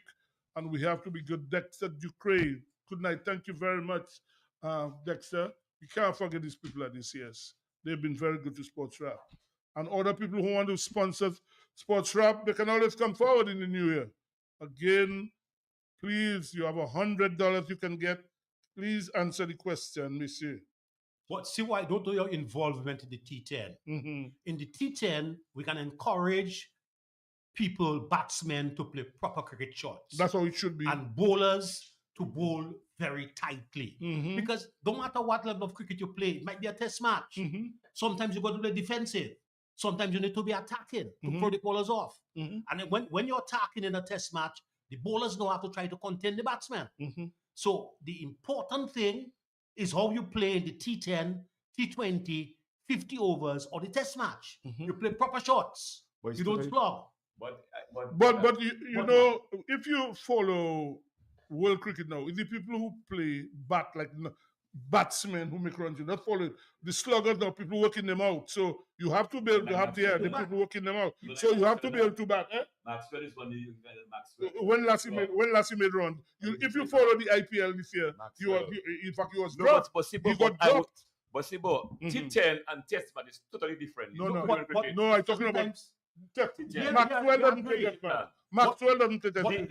and we have to be good. Dexter Ducray, good night. Thank you very much, Dexter. You can't forget these people at ACS. They've been very good to Sports Rap. And other people who want to sponsor Sports Rap, they can always come forward in the new year. Again, please, you have $100 you can get. Please answer the question, monsieur. But see why don't do your involvement in the T10. Mm-hmm. In the T10, we can encourage people, batsmen, to play proper cricket shots. That's how it should be. And bowlers to bowl very tightly. Mm-hmm. Because no matter what level of cricket you play, it might be a test match. Mm-hmm. Sometimes you got to play defensive. Sometimes you need to be attacking to throw the bowlers off. Mm-hmm. And then when you're attacking in a test match, the bowlers know how to try to contain the batsman. Mm-hmm. So the important thing is how you play in the T10, T20, 50 overs, or the test match. Mm-hmm. You play proper shots. You don't slog. But you know, if you follow world cricket now, it's the people who play batsmen who make runs, you not follow it. The sluggers now, people working them out. So you have to be able to have the people working them out. So you have to be able to bat. Maxwell is one you Maxwell. When last he made run, if you follow the IPL this year, in fact he was dropped. He got dropped. But T10 and test match is totally different. No, I'm talking about Maxwell doesn't play that man. Maxwell doesn't play that man.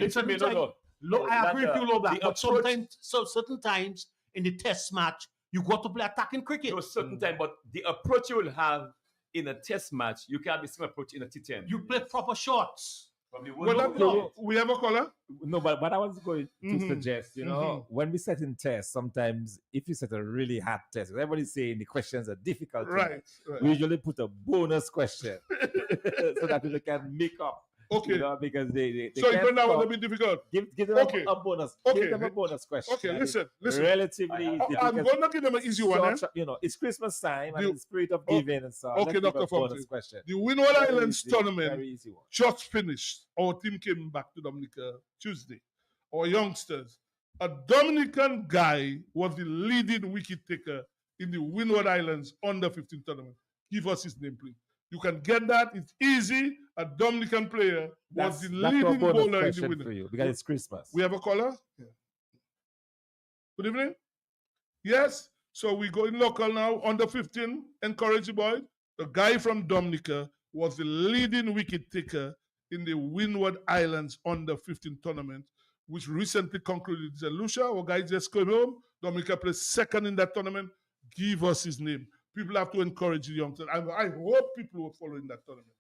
I agree with you, Lola. But sometimes, certain times in the test match, you got to play attacking cricket. No, certain time, but the approach you will have in a test match, you can't be the same approach in a T10. You play proper shots. We have a caller? No, but what I was going to suggest, when we set in tests, sometimes if you set a really hard test, everybody's saying the questions are difficult. Right. We usually put a bonus question so that people can make up. Okay. Because they so even now will be difficult. Give them a bonus. Okay. Give them a bonus question. Okay, listen. Relatively easy. I'm going to give them an easy one. It's Christmas time and the spirit of giving and so on. Okay, Dr. Fontaine. The Windward Islands tournament just finished. Our team came back to Dominica Tuesday. Our youngsters. A Dominican guy was the leading wicket taker in the Windward Islands under 15 tournament. Give us his name, please. You can get that. It's easy. A Dominican player was the leading bowler in the winner. For you because it's Christmas. We have a caller? Yeah. Good evening. Yes. So we go in local now. Under 15. Encourage the boy. The guy from Dominica was the leading wicket taker in the Windward Islands under 15 tournament, which recently concluded. He said, Lucia, our guy just came home. Dominica plays second in that tournament. Give us his name. people have to encourage the youngsters. I hope people were following that tournament.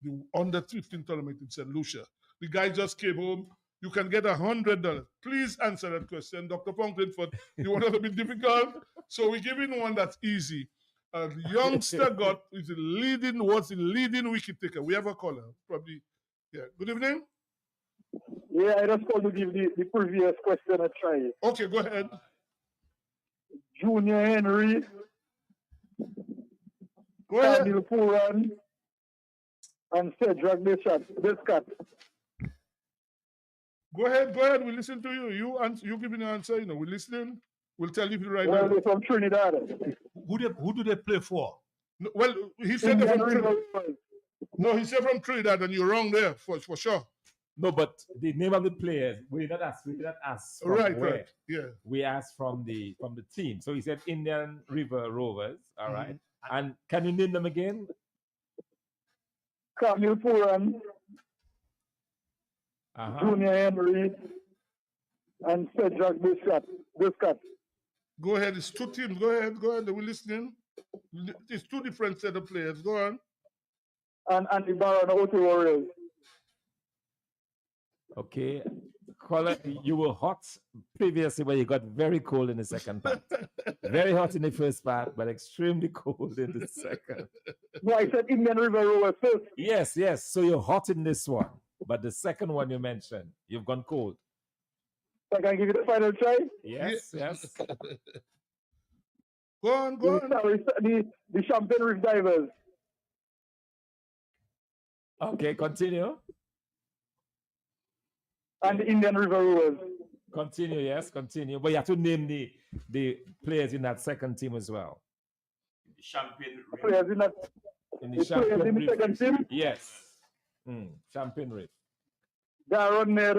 The under 15 tournament in St. Lucia. The guy just came home. You can get $100. Please answer that question, Dr. Fountainford. You want it to be difficult? So we're giving one that's easy. A youngster was the leading wicket taker. We have a caller, probably. Yeah. Good evening. Yeah, I just called to give the previous question a try. Okay, go ahead. Junior Henry. Go ahead. Camille Puran. And Cedric Biscat. Go ahead. We listen to you. You give me an answer. We're listening. We'll tell you if you're right. Well, they're from Trinidad. Who do they play for? No, well, he said they're from Trinidad. No, he said from Trinidad, and you're wrong there for sure. No, but the name of the players, we did not ask from where. Right. Yeah. We asked from the team. So he said Indian River Rovers. All right. And can you name them again? Camille Puran, Junior Henry, and Cedric Biscat. Go ahead. It's two teams. Go ahead. We're listening. It's two different set of players. Go on. And the Baron Oti Warriors. Okay. Caller, you were hot previously, but you got very cold in the second part. Very hot in the first part, but extremely cold in the second. No, I said Indian River Rovers first. Yes. So you're hot in this one, but the second one you mentioned, you've gone cold. So I can give you the final try? Yes. Go on. The Champagne Reef Divers. Okay, continue. And the Indian River Rovers. Continue. But you have to name the players in that second team as well. Champagne Reef. Players in the second team? Yes. Champagne Reef. Darren Ned.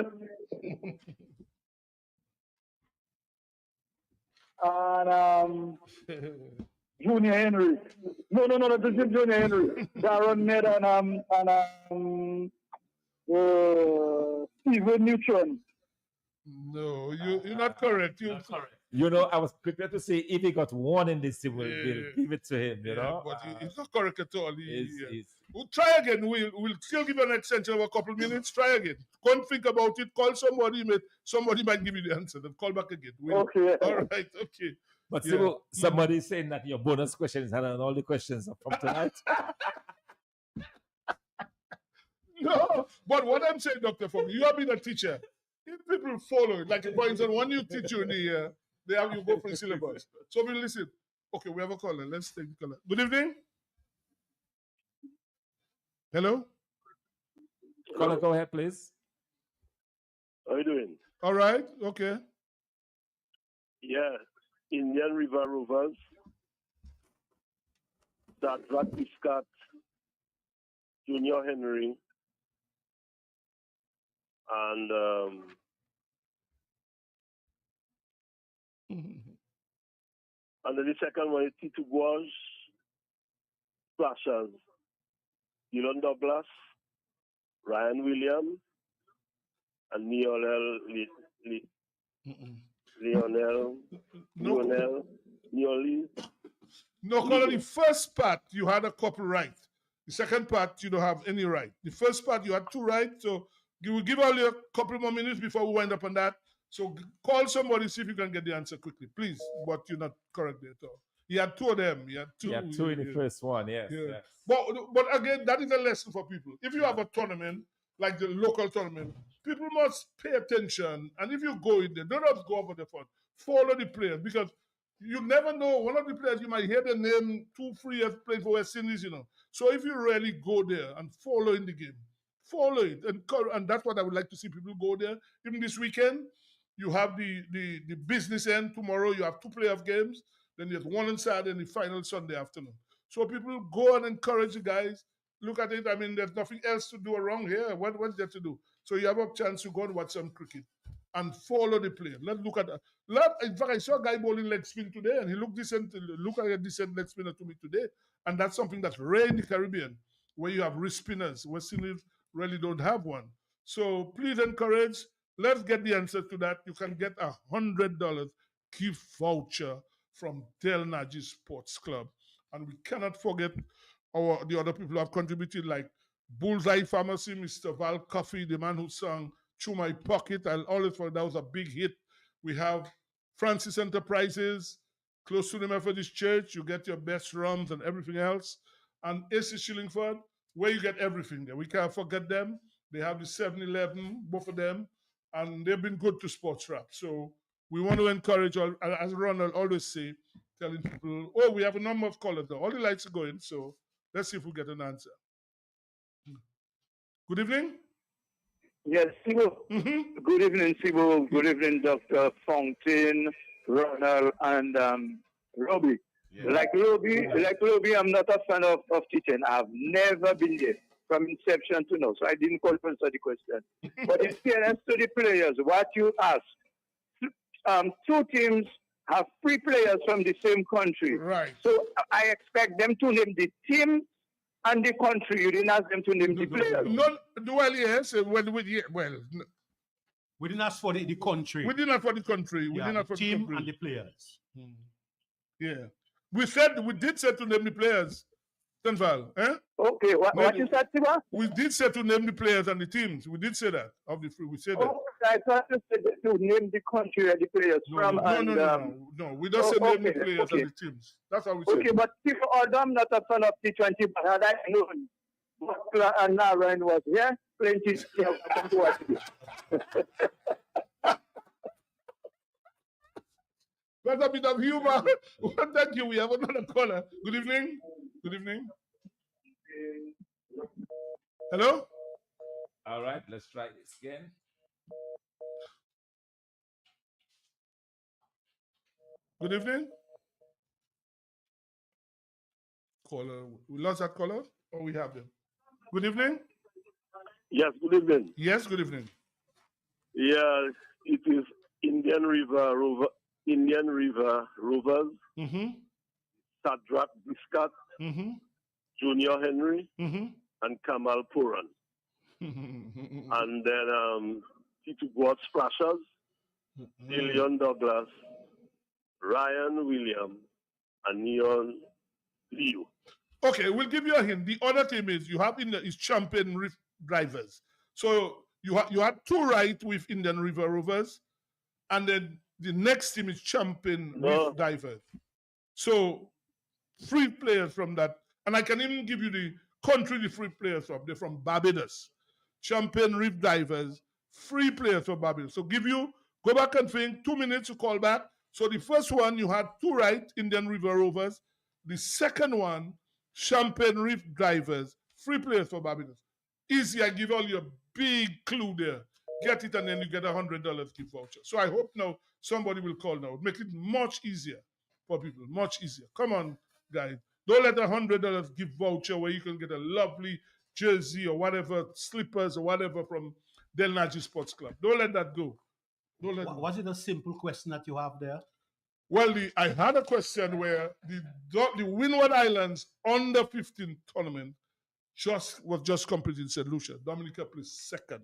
And Junior Henry. No, this is Junior Henry. Darren Ned and Steven Neutron. No, you're not correct. You're not correct. I was prepared to say if he got one in this team, we'll give it to him, But he's not correct at all. We'll try again. We'll still give you an extension of a couple minutes. Try again. Go and think about it. Call somebody. Somebody might give you the answer. Then call back again. Okay. All right. Okay. But somebody is saying that your bonus question is on all the questions from tonight. No, but what I'm saying, Dr. Fogg, you have been a teacher. If people follow it, like for instance, when you teach you in the year, they have you go for the syllabus. So we listen. Okay, we have a caller. Let's take the caller. Good evening. Hello? Caller, go ahead, please. How are you doing? All right. Okay. Yeah. Indian River Rovers. Cedric Biscat. Junior Henry. And and then the second one is Tito Guaj, Splashers, Dylan Douglas, Ryan Williams, and Lionel. No, caller, the first part you had a couple right. The second part you don't have any right. The first part you had two right, so we'll give all you a couple more minutes before we wind up on that. So call somebody, see if you can get the answer quickly, please. But you're not correct there at all. You had two of them. You had two in the first one, yes. But again, that is a lesson for people. If you have a tournament, like the local tournament, people must pay attention. And if you go in there, don't just go over the front. Follow the players, because you never know. One of the players, you might hear the name 2-3 years playing for West Indies, So if you really go there and follow in the game, follow it. And that's what I would like to see people go there. Even this weekend, you have the business end. Tomorrow, you have 2 playoff games. Then there's one on Saturday and the final Sunday afternoon. So people go and encourage the guys. Look at it. I mean, there's nothing else to do around here. What's there to do? So you have a chance to go and watch some cricket and follow the player. Let's look at that. In fact, I saw a guy bowling leg spin today, and he looked decent. Look at a decent leg spinner to me today. And that's something that's rare in the Caribbean, where you have wrist spinners. West Indies really don't have one. So please encourage. Let's get the answer to that. You can get $100 gift voucher from Del Naji Sports Club. And we cannot forget the other people who have contributed, like Bullseye Pharmacy, Mr. Val Coffey, the man who sang Through My Pocket. I'll always forget that was a big hit. We have Francis Enterprises, close to the Methodist Church. You get your best rums and everything else. And AC Shillingford, where you get everything there. We can't forget them. They have the 7-Eleven, both of them, and they've been good to sports rap. So we want to encourage, as Ronald always say, telling people, oh, we have a number of callers now. All the lights are going, so let's see if we get an answer. Good evening. Yes, Sibo. Good evening, Sibo. Good evening, Dr. Fontaine, Ronald, and Robbie. Yeah. Like Robbie, I'm not a fan of teaching. I've never been there from inception to now, so I didn't call to answer the question. But in fairness to the players, what you asked, two teams have 3 players from the same country. Right. So I expect them to name the team and the country. You didn't ask them to name the players. Well, yes. We didn't ask for the country. We didn't ask for the country. We Yeah, didn't ask for the team the country. and the players. Yeah. We did say to name the players. Tenval, eh? Okay, what you said, Siba? We did say to name the players and the teams. We did say that. Of the three, we said that. Oh, I thought you said to name the country where the players from. No. We don't say name the players and the teams. That's how we say Okay, it. but although I'm not a fan of T20, but had I known Butler and Narayan was here, plenty to watch it. That's a bit of humor. Thank you. We have another caller. Good evening. Good evening. Hello? All right, let's try this again. Good evening. Caller. We lost that caller, or we have them? Good evening. Yes, good evening. Yes, good evening. Yeah, it is Indian River Rovers, Sadrak Biscat, Junior Henry, and Kamal Puran. And then Titu God Splashers, Dillion Douglas, Ryan William, and Neon Liu. Okay, we'll give you a hint. The other team is Champion Rift Drivers. So you had 2 right with Indian River Rovers, and then the next team is Champion Rift Divers. So 3 players from that, and I can even give you the country the 3 players from. They're from Barbados. Champion Rift Divers, 3 players from Barbados. So go back and think, 2 minutes to call back. So the first one, you had 2 right, Indian River Rovers. The second one, Champagne Reef Drivers, 3 players for Barbados. Easy, I give all you a big clue there. Get it and then you get $100 gift voucher. So I hope now somebody will call now. Make it much easier for people, much easier. Come on, guys. Don't let $100 gift voucher where you can get a lovely jersey or whatever, slippers or whatever from Del Naji Sports Club. Don't let that go. Was it a simple question that you have there? Well, I had a question where the Windward Islands under 15 tournament was just completed in St. Lucia. Dominica placed second.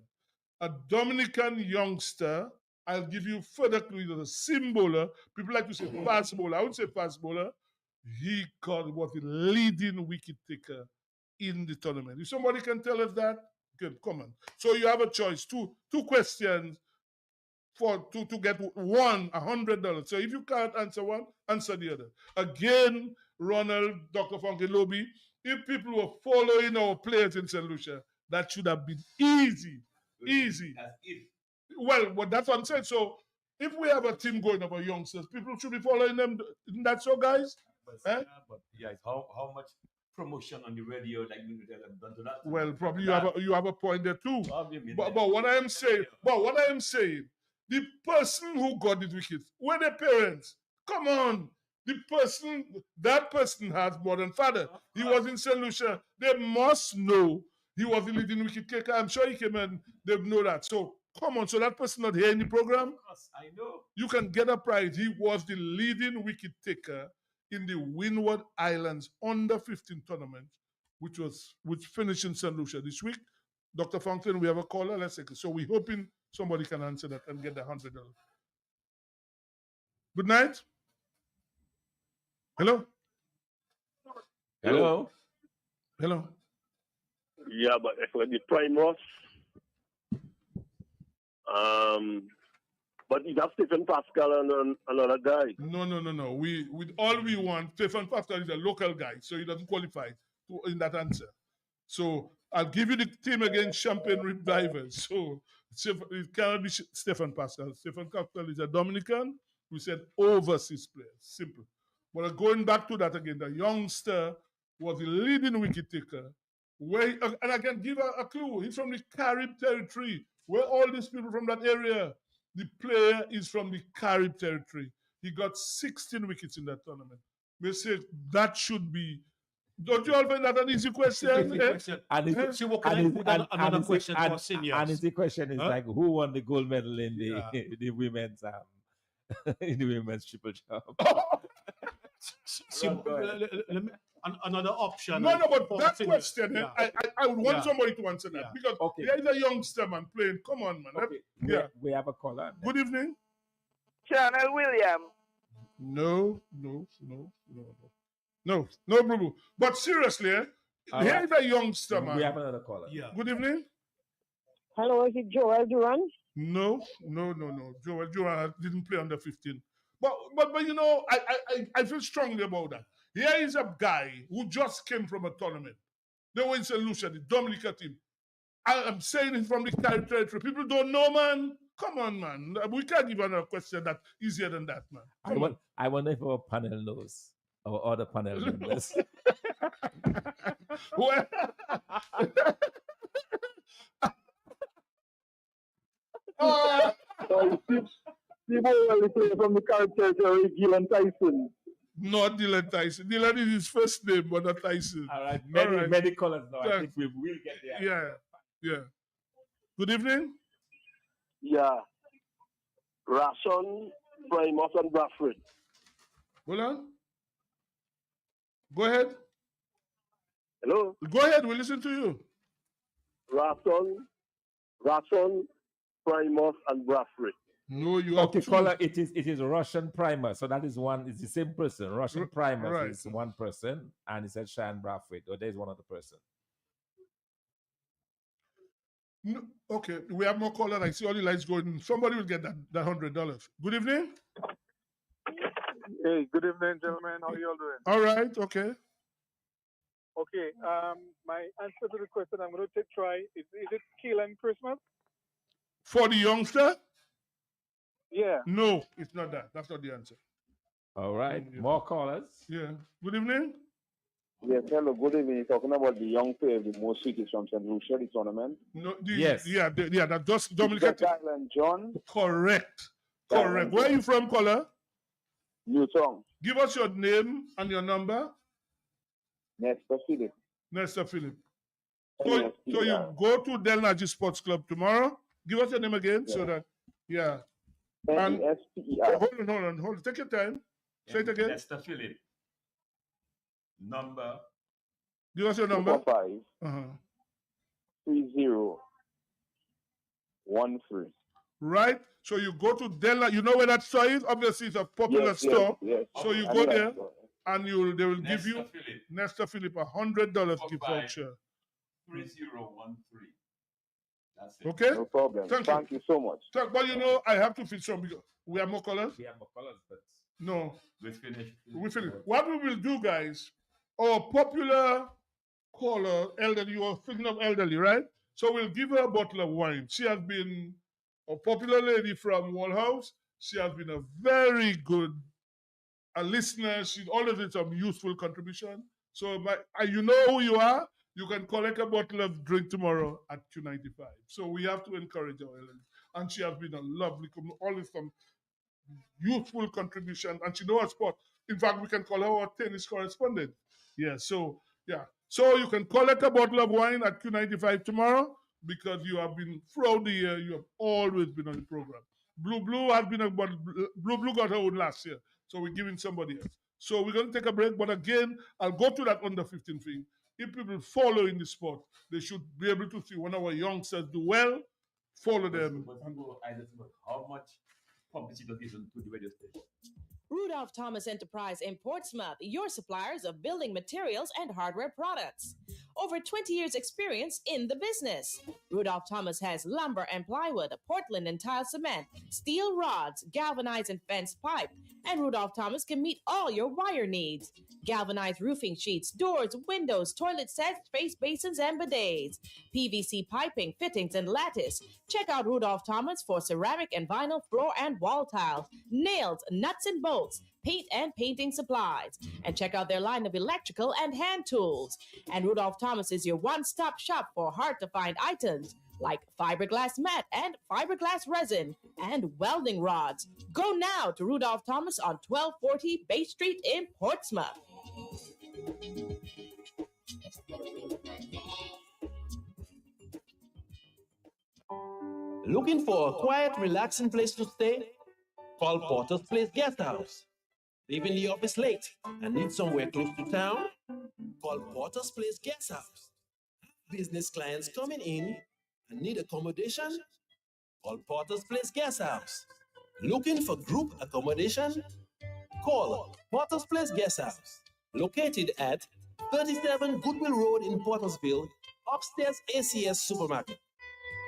A Dominican youngster, I'll give you further clues, a sim bowler. People like to say fast bowler. I would say fast bowler. He was the leading wicket taker in the tournament. If somebody can tell us that, good, come on. So you have a choice. Two questions to get $100. So if you can't answer one, answer the other. Again, Ronald, Dr. Funky Lobby, if people were following our players in St. Lucia, that should have been easy. Easy. Well, that's what I'm saying. So if we have a team going over youngsters, people should be following them. Isn't that so, guys? But how much promotion on the radio like you have done to that? Well, probably you have a point there too. But what I am saying, the person who got the wickets were their parents. Come on. That person has more than father. He was in St. Lucia. They must know he was the leading wicket taker. I'm sure he came and they know that. So come on. So that person not here in the program? Of course, I know. You can get a prize. He was the leading wicket taker in the Windward Islands under 15 tournament, which finished in St. Lucia this week. Dr. Fountain, we have a caller. Let's take it. So we're hoping somebody can answer that and get the $100. Good night. Hello? Hello. Hello. Yeah, but for the Primos, but you have Stephen Pascal and another guy. No. We all we want. Stefan Pascal is a local guy, so he doesn't qualify in that answer. So I'll give you the team against Champagne Revivers. So it cannot be Stefan Pascal. Stefan Pascal is a Dominican. We said overseas player. Simple. But going back to that again, the youngster was the leading wicket taker. And I can give a clue. He's from the Carib territory, where all these people from that area. The player is from the Carib territory. He got 16 wickets in that tournament. We say that should be. Don't you all find that an easy question? And another question for seniors. And the question is like, who won the gold medal in the the women's in the women's triple jump? Another option. No, but that question, I would want somebody to answer that because there is a youngster man playing. Come on, man. Okay. We have a caller. Good evening. Channel William. No, Boo Boo. But seriously, here is a youngster man. We have another caller. Yeah. Good evening. Hello, is it Joel Duran? No. Joel Duran didn't play under 15. But you know, I feel strongly about that. Here is a guy who just came from a tournament. They were in St. Lucia, the Dominica team. I'm saying it from the Carib territory. People don't know, man. Come on, man. We can't give another question that easier than that, man. I wonder if our panel knows. Our other panel members. Well, People from the Carib territory, Dylan Tyson. Not Dylan Tyson. Dylan is his first name, but not Tyson. All right, many callers now. I think we will get there. Yeah. Good evening. Yeah. Rason, Primus, and Bradford. Hold on. Go ahead. Hello. Go ahead. We listen to you. Rason, Primus, and Bradford. No, you okay, caller. It is a Russian primer, so that is one. It's the same person. Russian primer is one person, and it said Shane Bradford. Or there's one other person. No, okay, we have more callers. I see all the lights going. Somebody will get that $100. Good evening. Hey, good evening, gentlemen. How are you all doing? All right. Okay. Okay. My answer to the question I'm going to try is it Keelan Christmas? For the youngster? Yeah. No, it's not that. That's not the answer. All right. More callers. Yeah. Good evening. Yes, hello, good evening. You're talking about the young player, the most cities from St. Lucia, the tournament. No, yes. Yeah, that's just Dominican. Island John. Correct. Where are you from, caller? Newton. Give us your name and your number. Nestor Philip. So you go to Del Naji Sports Club tomorrow. Give us your name again so that, And hold on. Take your time. Say it again. Nestor Philip. Number. Give us your number. 3013. Right. So you go to Della. You know where that store is? Obviously, it's a popular store. Yes. So you go there, and they will give you Nestor Philip $100 gift voucher. 3013. That's it. Okay. No problem. Thank you so much. But you know, I have to finish some because we have more colors. We have more colors, but no. Let's finish. We finish. What we will do, guys? Our popular caller, elderly. You are thinking of elderly, right? So we'll give her a bottle of wine. She has been a popular lady from Wall House. She has been a very good listener. She's always made some useful contribution. So you know who you are. You can collect a bottle of drink tomorrow at Q95. So we have to encourage our elderly. And she has been a lovely, always some useful contribution. And she knows her sport. In fact, we can call her our tennis correspondent. Yeah, so you can collect a bottle of wine at Q95 tomorrow because you have been, throughout the year, you have always been on the program. Blue has been Blue got her own last year, so we're giving somebody else. So we're going to take a break, but again, I'll go to that under 15 thing. If people follow in the sport, they should be able to see when our youngsters do well, follow them. How much publicity does this to the radio station? Rudolph Thomas Enterprise in Portsmouth, your suppliers of building materials and hardware products. Over 20 years experience in the business. Rudolph Thomas has lumber and plywood, Portland and tile cement, steel rods, galvanized and fenced pipe, and Rudolph Thomas can meet all your wire needs. Galvanized roofing sheets, doors, windows, toilet sets, face basins, and bidets. PVC piping, fittings, and lattice. Check out Rudolph Thomas for ceramic and vinyl floor and wall tiles, nails, nuts and bolts, paint and painting supplies. And check out their line of electrical and hand tools. And Rudolph Thomas is your one-stop shop for hard-to-find items like fiberglass mat and fiberglass resin and welding rods. Go now to Rudolph Thomas on 1240 Bay Street in Portsmouth. Looking for a quiet, relaxing place to stay? Call Porter's Place Guest House. Leaving the office late and need somewhere close to town? Call Porter's Place Guest House. Business clients coming in and need accommodation? Call Porter's Place Guest House. Looking for group accommodation? Call Porter's Place Guest House. Located at 37 Goodwill Road in Portersville, upstairs ACS Supermarket.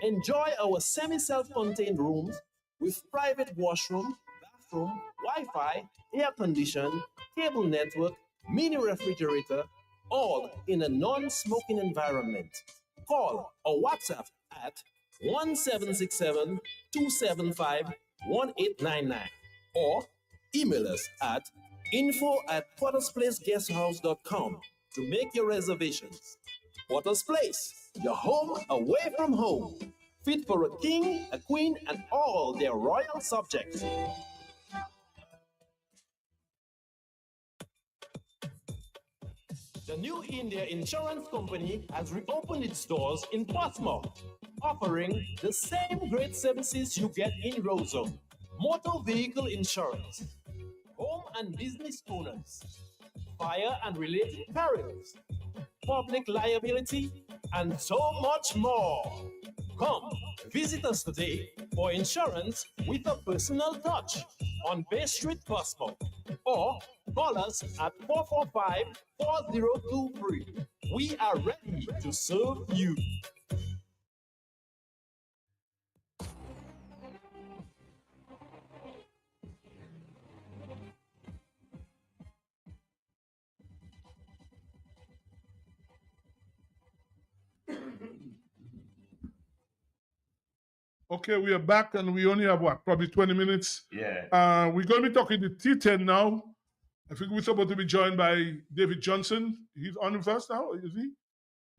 Enjoy our semi-self-contained rooms with private washroom, bathroom, Wi-Fi, air condition, cable network, mini refrigerator, all in a non-smoking environment. Call or WhatsApp at 1767-275-1899 or email us at info@portersplaceguesthouse.com to make your reservations. Porter's Place, your home away from home. Fit for a king, a queen, and all their royal subjects. The New India Insurance Company has reopened its doors in Portsmouth, offering the same great services you get in Roseau. Motor vehicle insurance, home and business owners, fire and related perils, public liability, and so much more. Come, visit us today for insurance with a personal touch on Bay Street, Portsmouth, or call us at 445-4023. We are ready to serve you. Okay, we are back and we only have what, probably 20 minutes? Yeah. We're going to be talking to T10 now. I think we're supposed to be joined by David Johnson. He's on with us now, is he?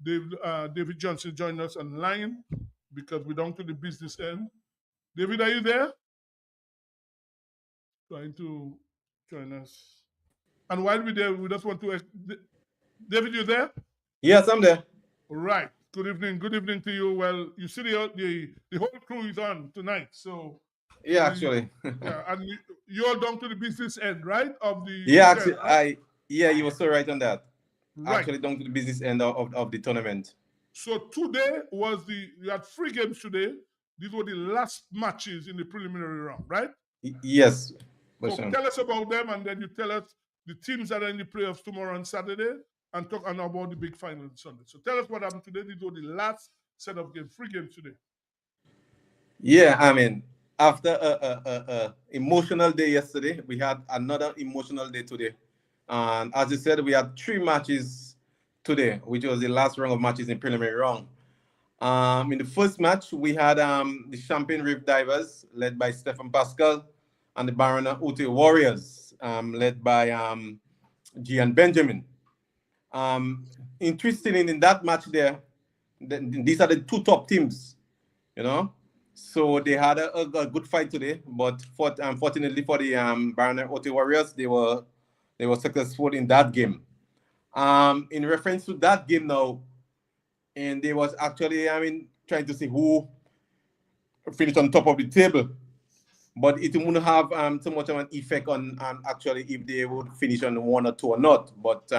David Johnson joined us online because we're down to the business end. David, are you there? Trying to join us. And while we're there, we just want to... David, you there? Yes, I'm there. All right. Good evening. Good evening to you. Well, you see the whole crew is on tonight, so... Yeah, actually. Yeah, and you're down to the business end, right? Of the... Yeah, actually, you were so right on that. Right. Actually down to the business end of the tournament. So today was you had 3 games today. These were the last matches in the preliminary round, right? Yes. So tell us about them, and then you tell us the teams that are in the playoffs tomorrow and Saturday, and talk about the big final on Sunday. So tell us what happened today. These were the last set of games, 3 games today. Yeah, I mean, after a emotional day yesterday, we had another emotional day today. And as you said, we had 3 matches today, which was the last round of matches in preliminary round. In the first match, we had the Champagne Reef Divers, led by Stephen Pascal, and the Barona Ute Warriors, led by Gian Benjamin. Interestingly, in that match there, these are the 2 top teams, you know. So they had a good fight today, but unfortunately for the Barona Ute Warriors, they were successful in that game. In reference to that game now, and they was actually, trying to see who finished on top of the table. But it wouldn't have so much of an effect on actually if they would finish on 1 or 2 or not. But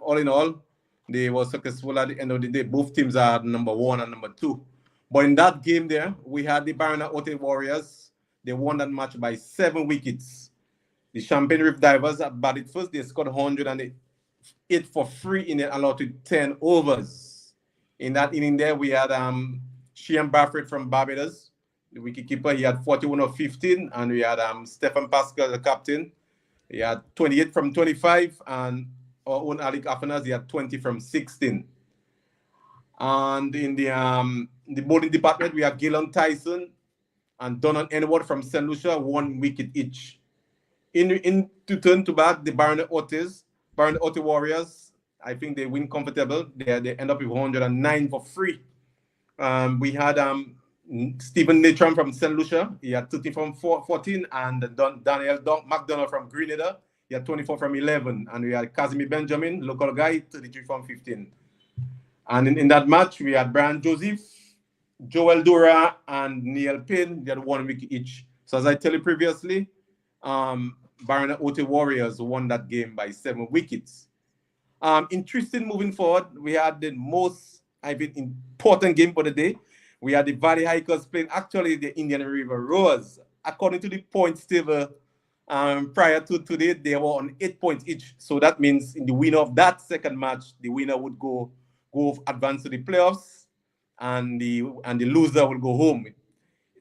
all in all, they were successful at the end of the day. Both teams are number 1 and number 2. But in that game there, we had the Barona Ute Warriors. They won that match by 7 wickets. The Champagne Reef Divers batted first. They scored 108 for free in the allotted 10 overs. In that inning there, we had Sheehan Barford from Barbados, the wicketkeeper. He had 41 of 15, and we had Stephen Pascal, the captain. He had 28 from 25, and our own Alec Afanas, he had 20 from 16. And in the bowling department, we have Gillan Tyson and Donald Enward from St. Lucia, 1 wicket each. In to turn to bat, the Barnet Otis Warriors, I think they win comfortable. They end up with 109 for free. We had Stephen Natram from St. Lucia. He had 30 from 14, and Daniel McDonald from Grenada. He had 24 from 11. And we had Casimir Benjamin, local guy, 33 from 15. And in that match, we had Brian Joseph, Joel Dura, and Neil Payne. They had 1 wicket each. So as I tell you previously, Barnet Otis Warriors won that game by 7 wickets. Interesting moving forward, we had the most, important game for the day. We had the Valley Hikers playing actually the Indian River Rowers. According to the points table prior to today, they were on 8 points each. So that means in the winner of that second match, the winner would go advance to the playoffs, and the loser will go home.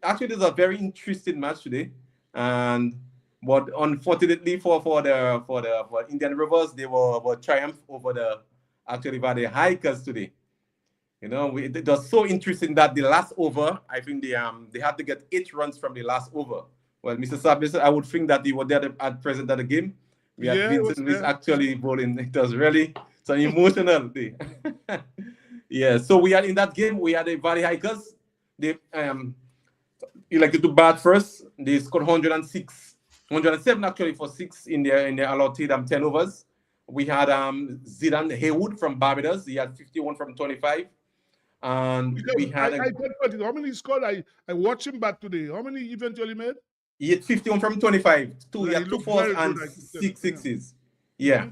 Actually, this is a very interesting match today, but unfortunately for Indian Rivers, they were triumph over the Valley Hikers today. It was so interesting that the last over, I think they had to get 8 runs from the last over. Well, Mr. Sabis, I would think that he was there at present at the game. We had Vincent Luis actually bowling. It was really an emotional day. Yeah, so we had in that game, we had the Valley Hikers. They elected to bat first. They scored 107 actually for 6 in their allotted 10 overs. We had Zidane Haywood from Barbados. He had 51 from 25. And because we had how many he scored? I watched him back today. How many eventually made? He had 51 from 25. He had 2 fours and 6 sixes. Yeah.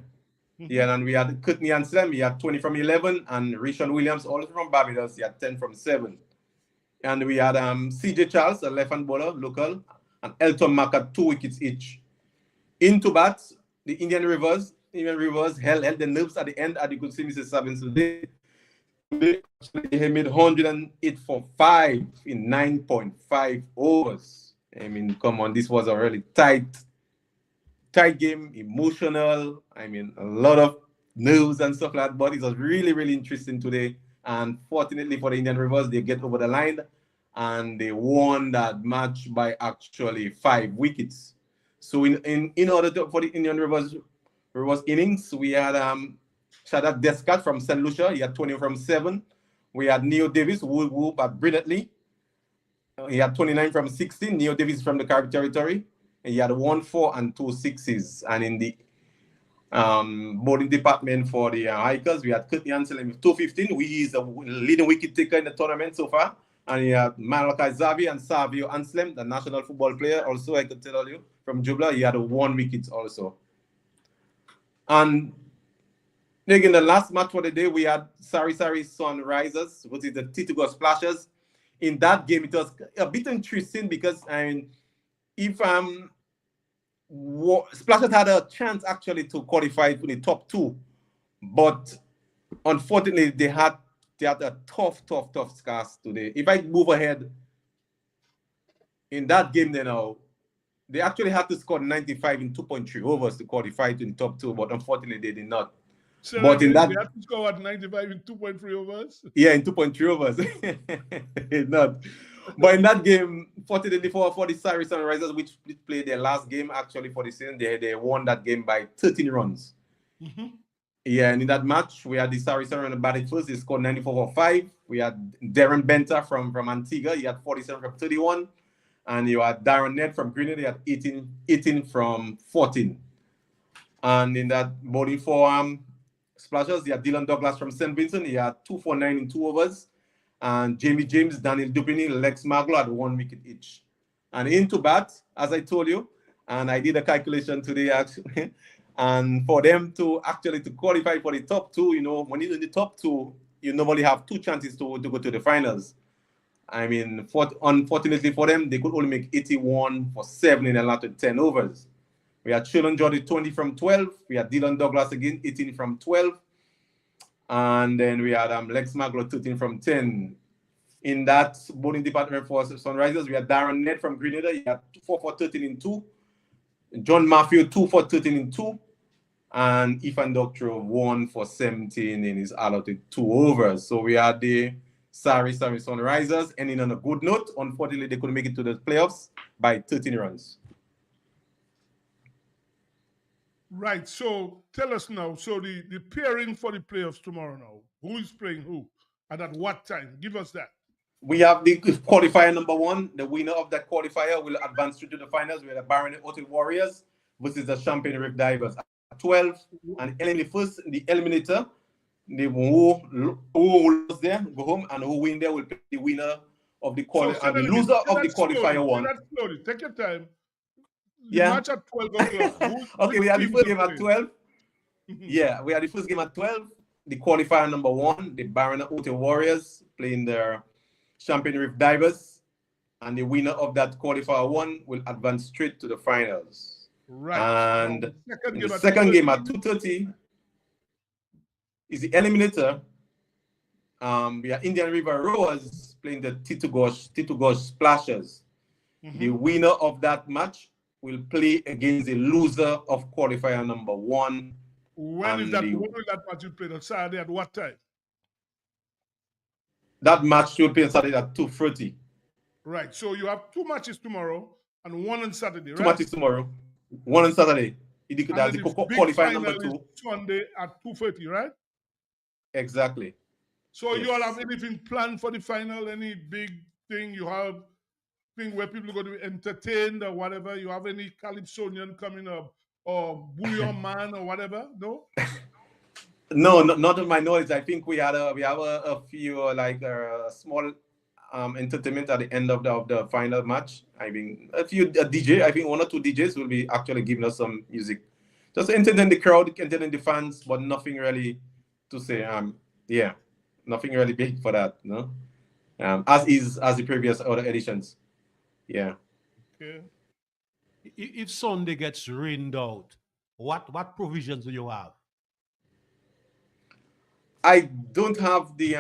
Yeah, and we had Courtney Anselm. He had 20 from 11, and Rishon Williams, also from Barbados, he had 10 from 7. And we had CJ Charles, a left-hand bowler, local, and Elton Mack at 2 wickets each. Into bat, the Indian Rivers held the nerves at the end, as you could see Mr. Sabins today. He made 108 for 5 in 9.5 overs. I mean, come on, this was a really tight game, emotional. I mean, a lot of nerves and stuff like that, but it was really, really interesting today. And fortunately for the Indian Rivers, they get over the line and they won that match by actually 5 wickets. So in order for the Indian Rivers innings, we had Shadat Descat from St. Lucia. He had 20 from 7. We had Neo Davis, who bat brilliantly. He had 29 from 16. Neo Davis from the Caribbean territory. And he had 1 4 and 2 6s. And in the bowling department for the Hikers, we had Courtney Anselm with 215. He is the leading wicket taker in the tournament so far. And he had Malachi Zavi and Savio Anselm, the national football player. Also, I could tell you from Jubla, he had 1 wicket also. And again, the last match for the day, we had Sari Sunrisers, which is the Titugo Splashers. In that game, it was a bit interesting because if Splashers had a chance actually to qualify for the top 2, but unfortunately they had a tough task today. If I move ahead in that game, they actually had to score 95 in 2.3 overs to qualify to the top 2, but unfortunately they did not. So but in that, they have to score 95 in 2.3 overs? Yeah, in 2.3 overs. Not. But in that game, fortunately for the Surrey Sunrisers, which played their last game actually for the season, they won that game by 13 runs. Mm-hmm. Yeah, and in that match, we had the Surrey Sunrisers batted first. They scored 94 for 5. We had Darren Benter from Antigua. He had 47 from 31. And you had Darren Ned from Grenada. He had 18 from 14. And in that bowling for Splashers, you had Dylan Douglas from St. Vincent. He had 2 for 9 in 2 overs. And Jamie James, Daniel Dupini, Lex Maglo had 1 wicket each. And into bat, as I told you, and I did a calculation today actually, and for them to qualify for the top 2, when you're in the top 2, you normally have 2 chances to go to the finals. I mean, unfortunately for them, they could only make 81 for 7 in a lot of 10 overs. We had Children Jordy 20 from 12. We had Dylan Douglas again 18 from 12. And then we had Lex Maglo 13 from 10. In that bowling department for Sunrisers, we had Darren Ned from Grenada. He had 4 for 13 in 2. John Matthew 2 for 13 in 2. And Ethan Doctor 1 for 17 in his allotted 2 overs. So we had the Sorry Sunrisers ending on a good note. Unfortunately, they couldn't make it to the playoffs by 13 runs. Right. So tell us now. So the pairing for the playoffs tomorrow now. Who is playing who? And at what time? Give us that. We have the qualifier number 1. The winner of that qualifier will advance through to the finals with the Baronet Hotel Warriors versus the Champagne Reef Divers. At 12, and the eliminator, who lose there, go home, and who win there will pick the winner of the qualifier, and the loser of the qualifier one. Say that slowly. Take your time. The Yeah. match at 12 o'clock. Okay, we had the first game at 12. Yeah, we had the first game at 12. The qualifier number 1, the Baronet Hotel Warriors playing their Champagne Reef Divers, and the winner of that qualifier 1 will advance straight to the finals. Right. And the second game at 2:30 is the eliminator. We are Indian River Rowers playing the Tito Gosh Splashers. The winner of that match will play against the loser of qualifier number 1. When will that match you play on Saturday at what time? That match will play on Saturday at 2:30. Right. So you have 2 matches tomorrow and 1 on Saturday, right? 2 matches tomorrow, 1 on Saturday. That's the qualifier number 2. Sunday at 2:30, right? Exactly. So you all have anything planned for the final? Any big thing you have? Thing where people are going to be entertained or whatever? You have any Calypsonian coming up or Bouillon Man or whatever? No. No, not to my knowledge. I think we have a few small entertainment at the end of the final match. I mean, a DJ. I think 1 or 2 DJs will be actually giving us some music, just entertain the crowd, entertain the fans, but nothing really to say. Yeah, nothing really big for that. No, as the previous other editions. Yeah. Okay. If Sunday gets rained out, what provisions do you have? I don't have the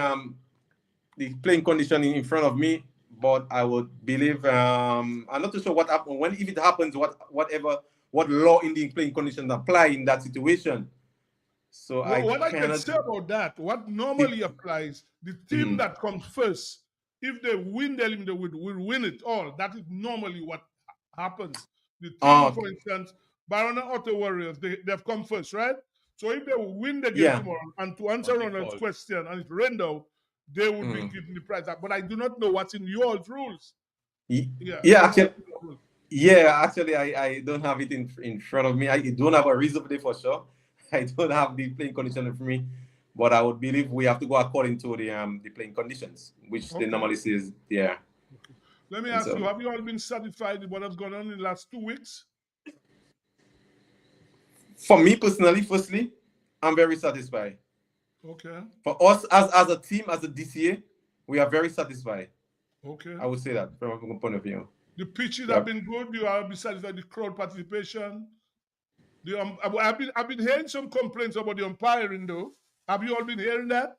playing condition in front of me, but I would believe I'm not too sure what happens if it happens. What law in the playing conditions apply in that situation. So what I can say about that, what normally applies, the team that comes first, if they win the eliminator, will win it all. That is normally what happens. The team, for instance, Baronet Auto Warriors, they've come first, right? So if they win the game tomorrow, and to answer Ronald's question, and it's rained out, they will be given the prize. But I do not know what's in your rules. Actually, I don't have it in front of me. I don't have a reserve day for sure. I don't have the playing condition for me, but I would believe we have to go according to the playing conditions, which they normally says, yeah. Let me ask you, have you all been satisfied with what has gone on in the last 2 weeks? For me personally, firstly, I'm very satisfied. Okay. For us as a team, as a DCA, we are very satisfied. Okay. I would say that from a point of view. The pitches have been good. You are satisfied with the crowd participation. I've been hearing some complaints about the umpiring, though. Have you all been hearing that?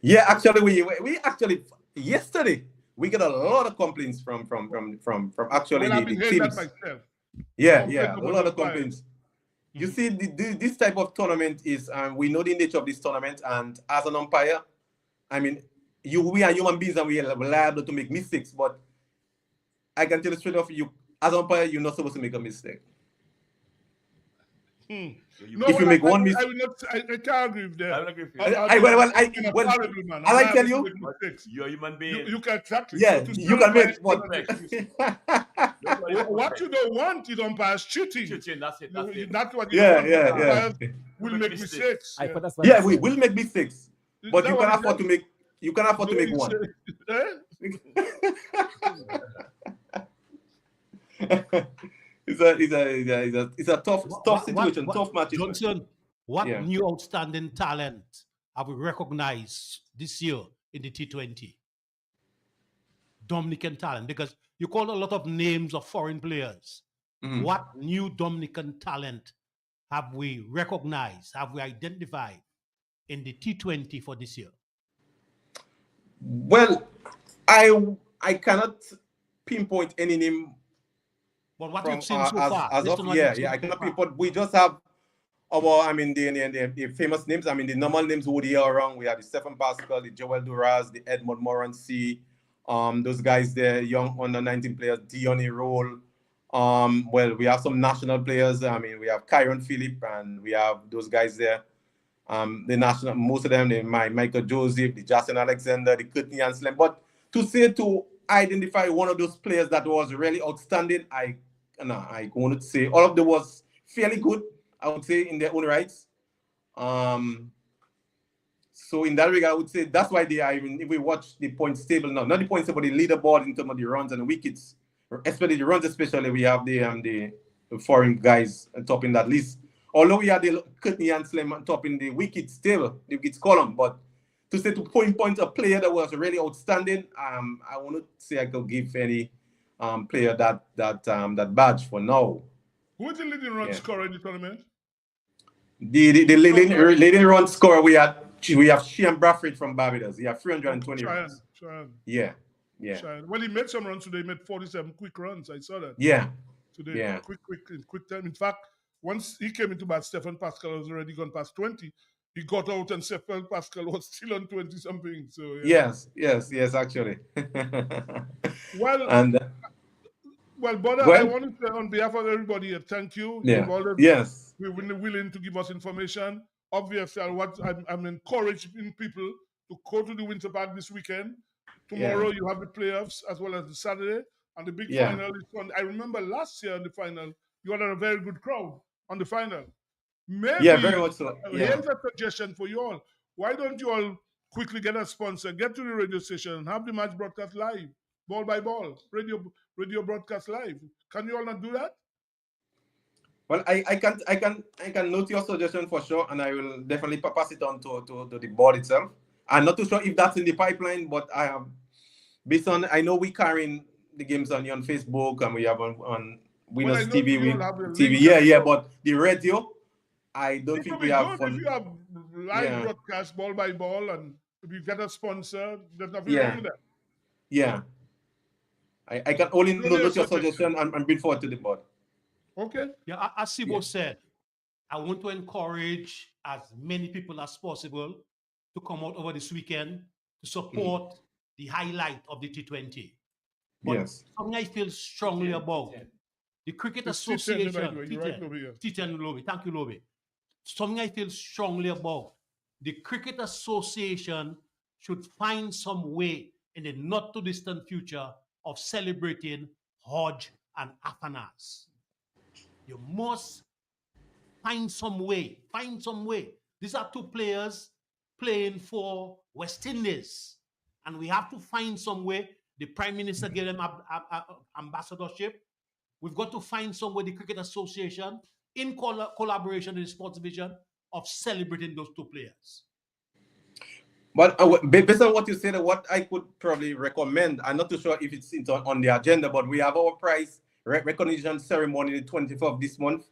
Yeah, actually, we actually yesterday we got a lot of complaints from actually I've been the hearing teams. that myself. Yeah, a lot of complaints. You see, this type of tournament is we know the nature of this tournament, and as an umpire, I mean, we are human beings and we are liable to make mistakes. But I can tell you straight off, as an umpire, you're not supposed to make a mistake. No, if you make one mistake, I can't agree with that. I will agree with you. I tell you, you're a human being. You can exactly. Yeah, you can make what. What you don't want is umpires cheating. That's it. That's what you want. Yeah. Will make mistakes. Yeah, we will make mistakes, but you can afford to make. You can afford to make one. It's a tough situation, tough match. Johnson, what new outstanding talent have we recognized this year in the T20? Dominican talent, because you call a lot of names of foreign players. what new Dominican talent have we recognized, have we identified in the T20 for this year? Well, I cannot pinpoint any name. But what From, you've seen so far, as of I cannot pinpoint. We just have the famous names. I mean, the normal names who would hear around. We have the Stephen Pascal, the Joel Duras, the Edmond Morancy, those guys there, young under 19 players, Dione Roll. Well, we have some national players. I mean, we have Kyron Phillip, and we have those guys there. The national, most of them, Michael Joseph, the Justin Alexander, the Courtney Anselm. But to identify one of those players that was really outstanding, I want to say all of them was fairly good, I would say, in their own rights. So in that regard, I would say that's why they are, even if we watch the points table now, not the points table, the leaderboard in terms of the runs and the wickets, especially the runs, especially we have the foreign guys top in that list. Although we had the Courtney Anselm top in the wickets table, the wickets column, but to say to point a player that was really outstanding, I wouldn't say I could give any player that badge for now. Who is the leading run scorer in the tournament? The leading run scorer we have Sheehan Bradford from Barbados. He had 320 runs. Yeah. Well, he made some runs today. He made 47 quick runs. I saw that. Yeah. Today, yeah. quick time. In fact, once he came into bat, Stephen Pascal was already gone past 20. He got out and Stephen Pascal was still on 20 something. So yeah. Yes, actually. Well, and Boda, I want to say on behalf of everybody here, thank you. Yeah. You've always been willing to give us information. Obviously, I'm encouraging people to go to the Winter Park this weekend. Tomorrow you have the playoffs as well as the Saturday, and the big final is on. I remember last year in the final, you had a very good crowd on the final. Maybe very much so. Here's a suggestion for you all. Why don't you all quickly get a sponsor, get to the radio station, and have the match broadcast live, ball by ball, radio broadcast live? Can you all not do that? Well, I can note your suggestion for sure, and I will definitely pass it on to the board itself. I'm not too sure if that's in the pipeline, but I have, based on, I know we carrying the games on Facebook, and we have on Winners TV. TV, but the radio, I don't think we have. If you have live broadcast ball by ball, and if you get a sponsor, there's nothing wrong with that. Yeah. I can only note your suggestion and bring forward to the board. Okay. Yeah, as Sibo said, I want to encourage as many people as possible to come out over this weekend to support the highlight of the T20. But something I feel strongly about, the Cricket Association, T10 Lobby, thank you, Lobby. Something I feel strongly about, the Cricket Association should find some way in the not too distant future of celebrating Hodge and Afanas. You must find some way. These are two players playing for West Indies, and we have to find some way. The Prime Minister gave them ambassadorship. We've got to find some way, the Cricket Association, in collaboration with the Sports Division, of celebrating those two players. But based on what you said, what I could probably recommend, I'm not too sure if it's on the agenda, but we have our prize recognition ceremony the 24th of this month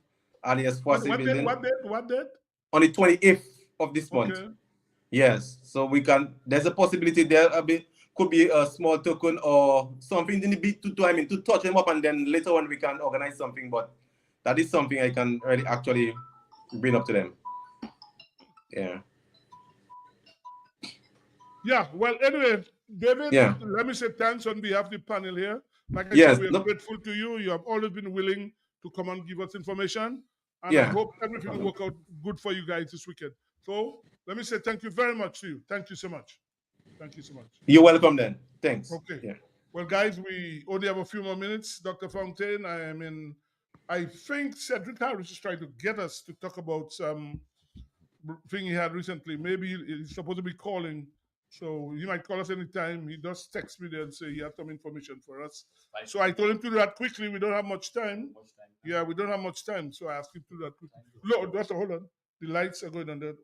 at the Sports Division. What date? On the 28th of this month. Yes, so we can. There's a possibility there. Could be a small token or something in the bit to touch them up, and then later on we can organize something. But that is something I can really actually bring up to them. Yeah. Well, anyway, David. Let me say thanks on behalf of the panel here. Like I said, we are grateful to you. You have always been willing to come and give us information, and I hope everything will work out good for you guys this weekend. So let me say thank you very much to you. Thank you so much. Thank you so much. You're welcome then. Thanks. Okay. Yeah. Well, guys, we only have a few more minutes. Dr. Fontaine, I think Cedric Harris is trying to get us to talk about some thing he had recently. Maybe he's supposed to be calling, so he might call us anytime. He does text me there and say he has some information for us. So I told him to do that quickly. We don't have much time. Yeah, we don't have much time, so I asked him to do that quickly. Look, just hold on. The lights are going on there.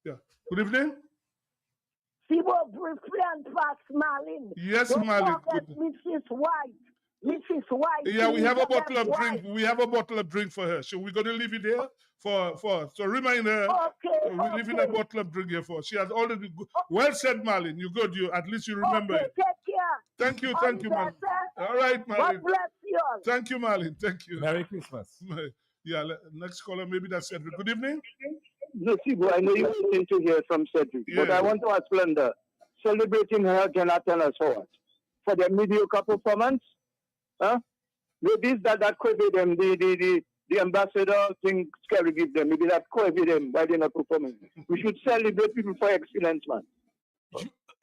Yeah. Good evening. Sibo Briefly and Pax Malin. Yes, Don't Malin. forget Mrs. White. Mrs. White. Yeah, we have a bottle of White. drink. We have a bottle of drink for her. So we're going to leave it here for so remind her. Okay. We're leaving a bottle of drink here for. She has already. Well said, Marlene. You good? You at least you remember Okay, it. take care. Thank you, Marlene. All right, Marlene. God bless you all. Thank you, Marlene. Thank you. Merry Christmas. Yeah, next caller, maybe that's Cedric. Good evening. No, Sibu, I know you're waiting to hear from Cedric, but I want to ask Splendor, celebrating her cannot tell us what? For their mediocre performance? Huh? Maybe that could them, the ambassador thing Scary give them, maybe that could them why they're not performing. We should celebrate people for excellence, man.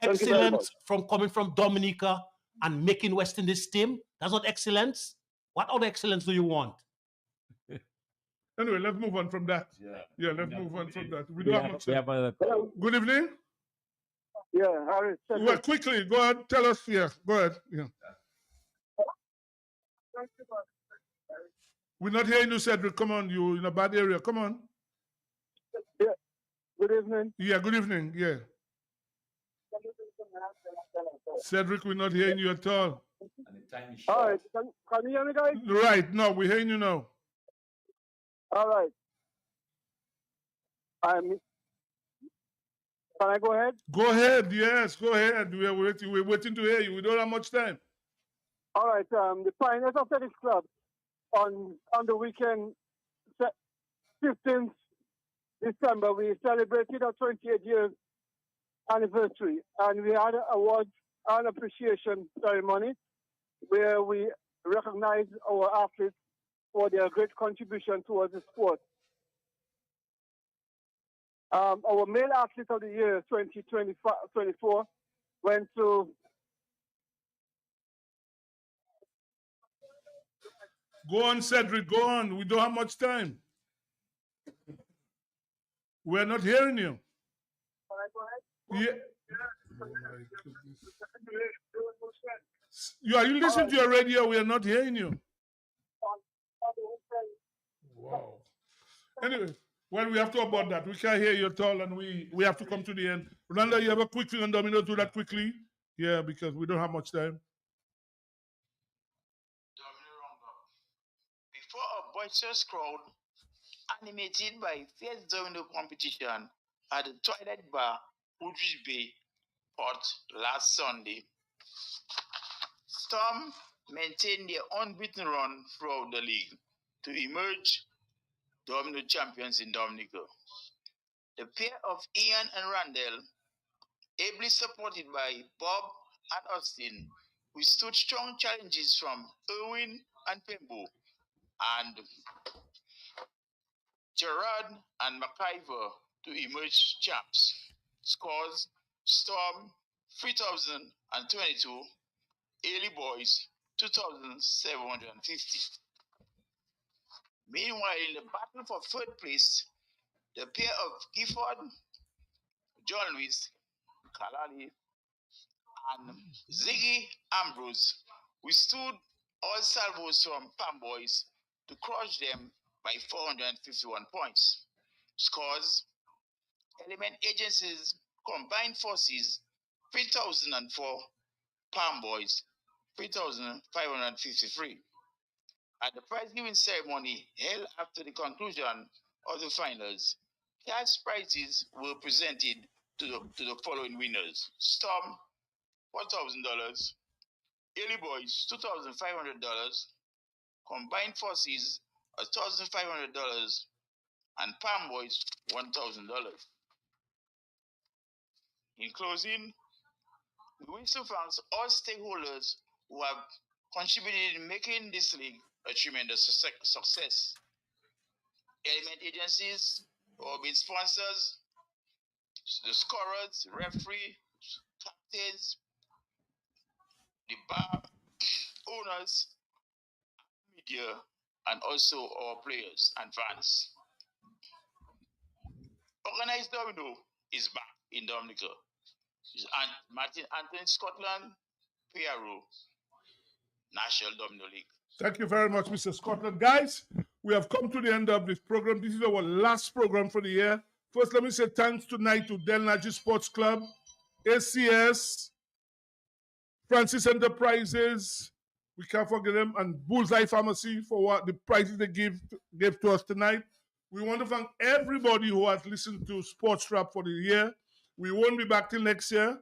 Excellence from coming from Dominica and making West Indies team? That's not excellence? What other excellence do you want? Anyway, let's move on from that. Yeah, let's move on from that. We don't have much time. Hello. Good evening. Yeah, Harry. Well, quickly, go ahead. Tell us. Yeah, go ahead. Yeah. We're not hearing you, Cedric. Come on, you in a bad area. Come on. Yeah. Good evening. Yeah, good evening. Yeah. Cedric, we're not hearing you at all. All right. Can you hear me, guys? Right. No, we're hearing you now. All right. Can I go ahead? Go ahead. Yes, go ahead. We're waiting to hear you. We don't have much time. All right. The Pioneers Athletics Club on the weekend, 15th December, we celebrated our 28 years anniversary, and we had an award and appreciation ceremony where we recognized our athletes for their great contribution towards the sport. Our male athlete of the year 2024 went to Go on, Cedric. Go on. We don't have much time. We're not hearing you. Yeah. Are you listening to your radio? We are not hearing you. Wow. Anyway, well, we have to about that. We can't hear you at all, and we have to come to the end. Rolanda, you have a quick thing on Domino. Do that quickly. Yeah, because we don't have much time. Before a boisterous crowd, animated by fierce domino competition at the Twilight Bar, Woodridge Bay, Port, last Sunday, Storm maintained their unbeaten run throughout the league to emerge domino champions in Dominica. The pair of Ian and Randall, ably supported by Bob and Austin, withstood strong challenges from Irwin and Pembo, and Gerard and McIver to emerge champs. Scores: Storm 3,022, Early Boys 2,750. Meanwhile, in the battle for third place, the pair of Gifford, John Lewis, Kalali, and Ziggy Ambrose withstood all salvos from Palm Boys to crush them by 451 points. Scores: Element Agencies combined forces 3,004, Palm Boys 3,553. At the prize giving ceremony held after the conclusion of the finals, cash prizes were presented to the following winners: Storm $1,000, Early Boys $2,500, Combined Forces $1,500, and Palm Boys $1,000. In closing, we wish to thank all stakeholders who have contributed in making this league a tremendous success. Element Agencies, our bid sponsors, the scorers, referee, captains, the bar owners, media, and also our players and fans. Organized Domino is back in Dominica. Martin Anthony Scotland, PRO, National Domino League. Thank you very much, Mr. Scotland. Guys, we have come to the end of this program. This is our last program for the year. First, let me say thanks tonight to Del Nagy Sports Club, ACS, Francis Enterprises. We can't forget them. And Bullseye Pharmacy for what the prices they gave to us tonight. We want to thank everybody who has listened to Sports Trap for the year. We won't be back till next year,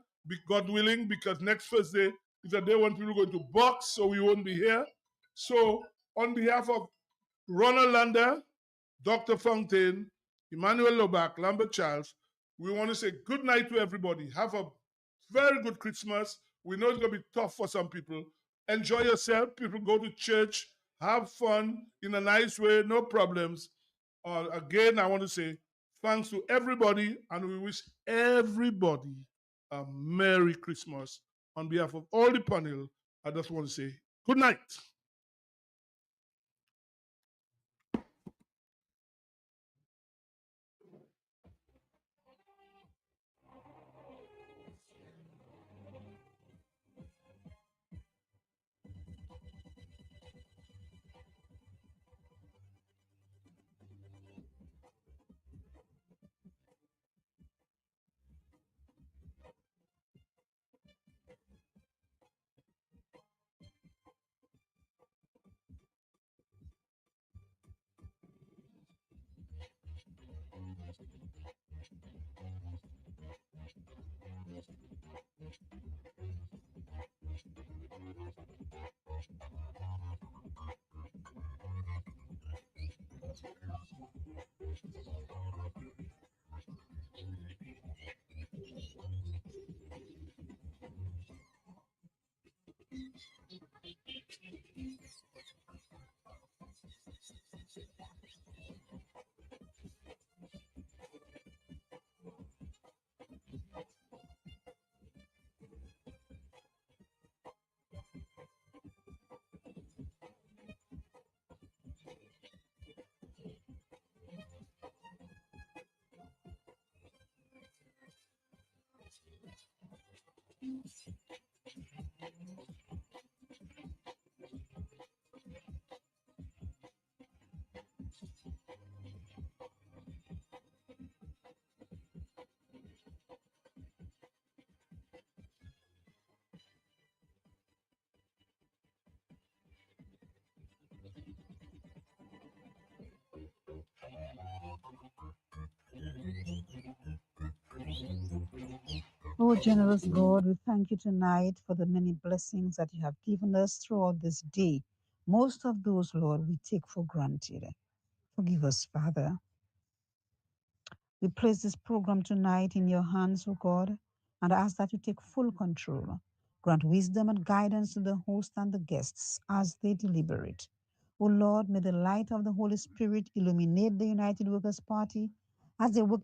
God willing, because next Thursday is a day when people are going to box, so we won't be here. So, on behalf of Ronald Lander, Dr. Fontaine, Emmanuel Lobach, Lambert Charles, we want to say good night to everybody. Have a very good Christmas. We know it's going to be tough for some people. Enjoy yourself. People go to church, have fun in a nice way, no problems. Again, I want to say thanks to everybody, and we wish everybody a Merry Christmas. On behalf of all the panel, I just want to say good night. Oh, generous God, we thank you tonight for the many blessings that you have given us throughout this day. Most of those, Lord, we take for granted. Forgive us, Father. We place this program tonight in your hands, O God, and ask that you take full control. Grant wisdom and guidance to the host and the guests as they deliberate. O Lord, may the light of the Holy Spirit illuminate the United Workers' Party as they work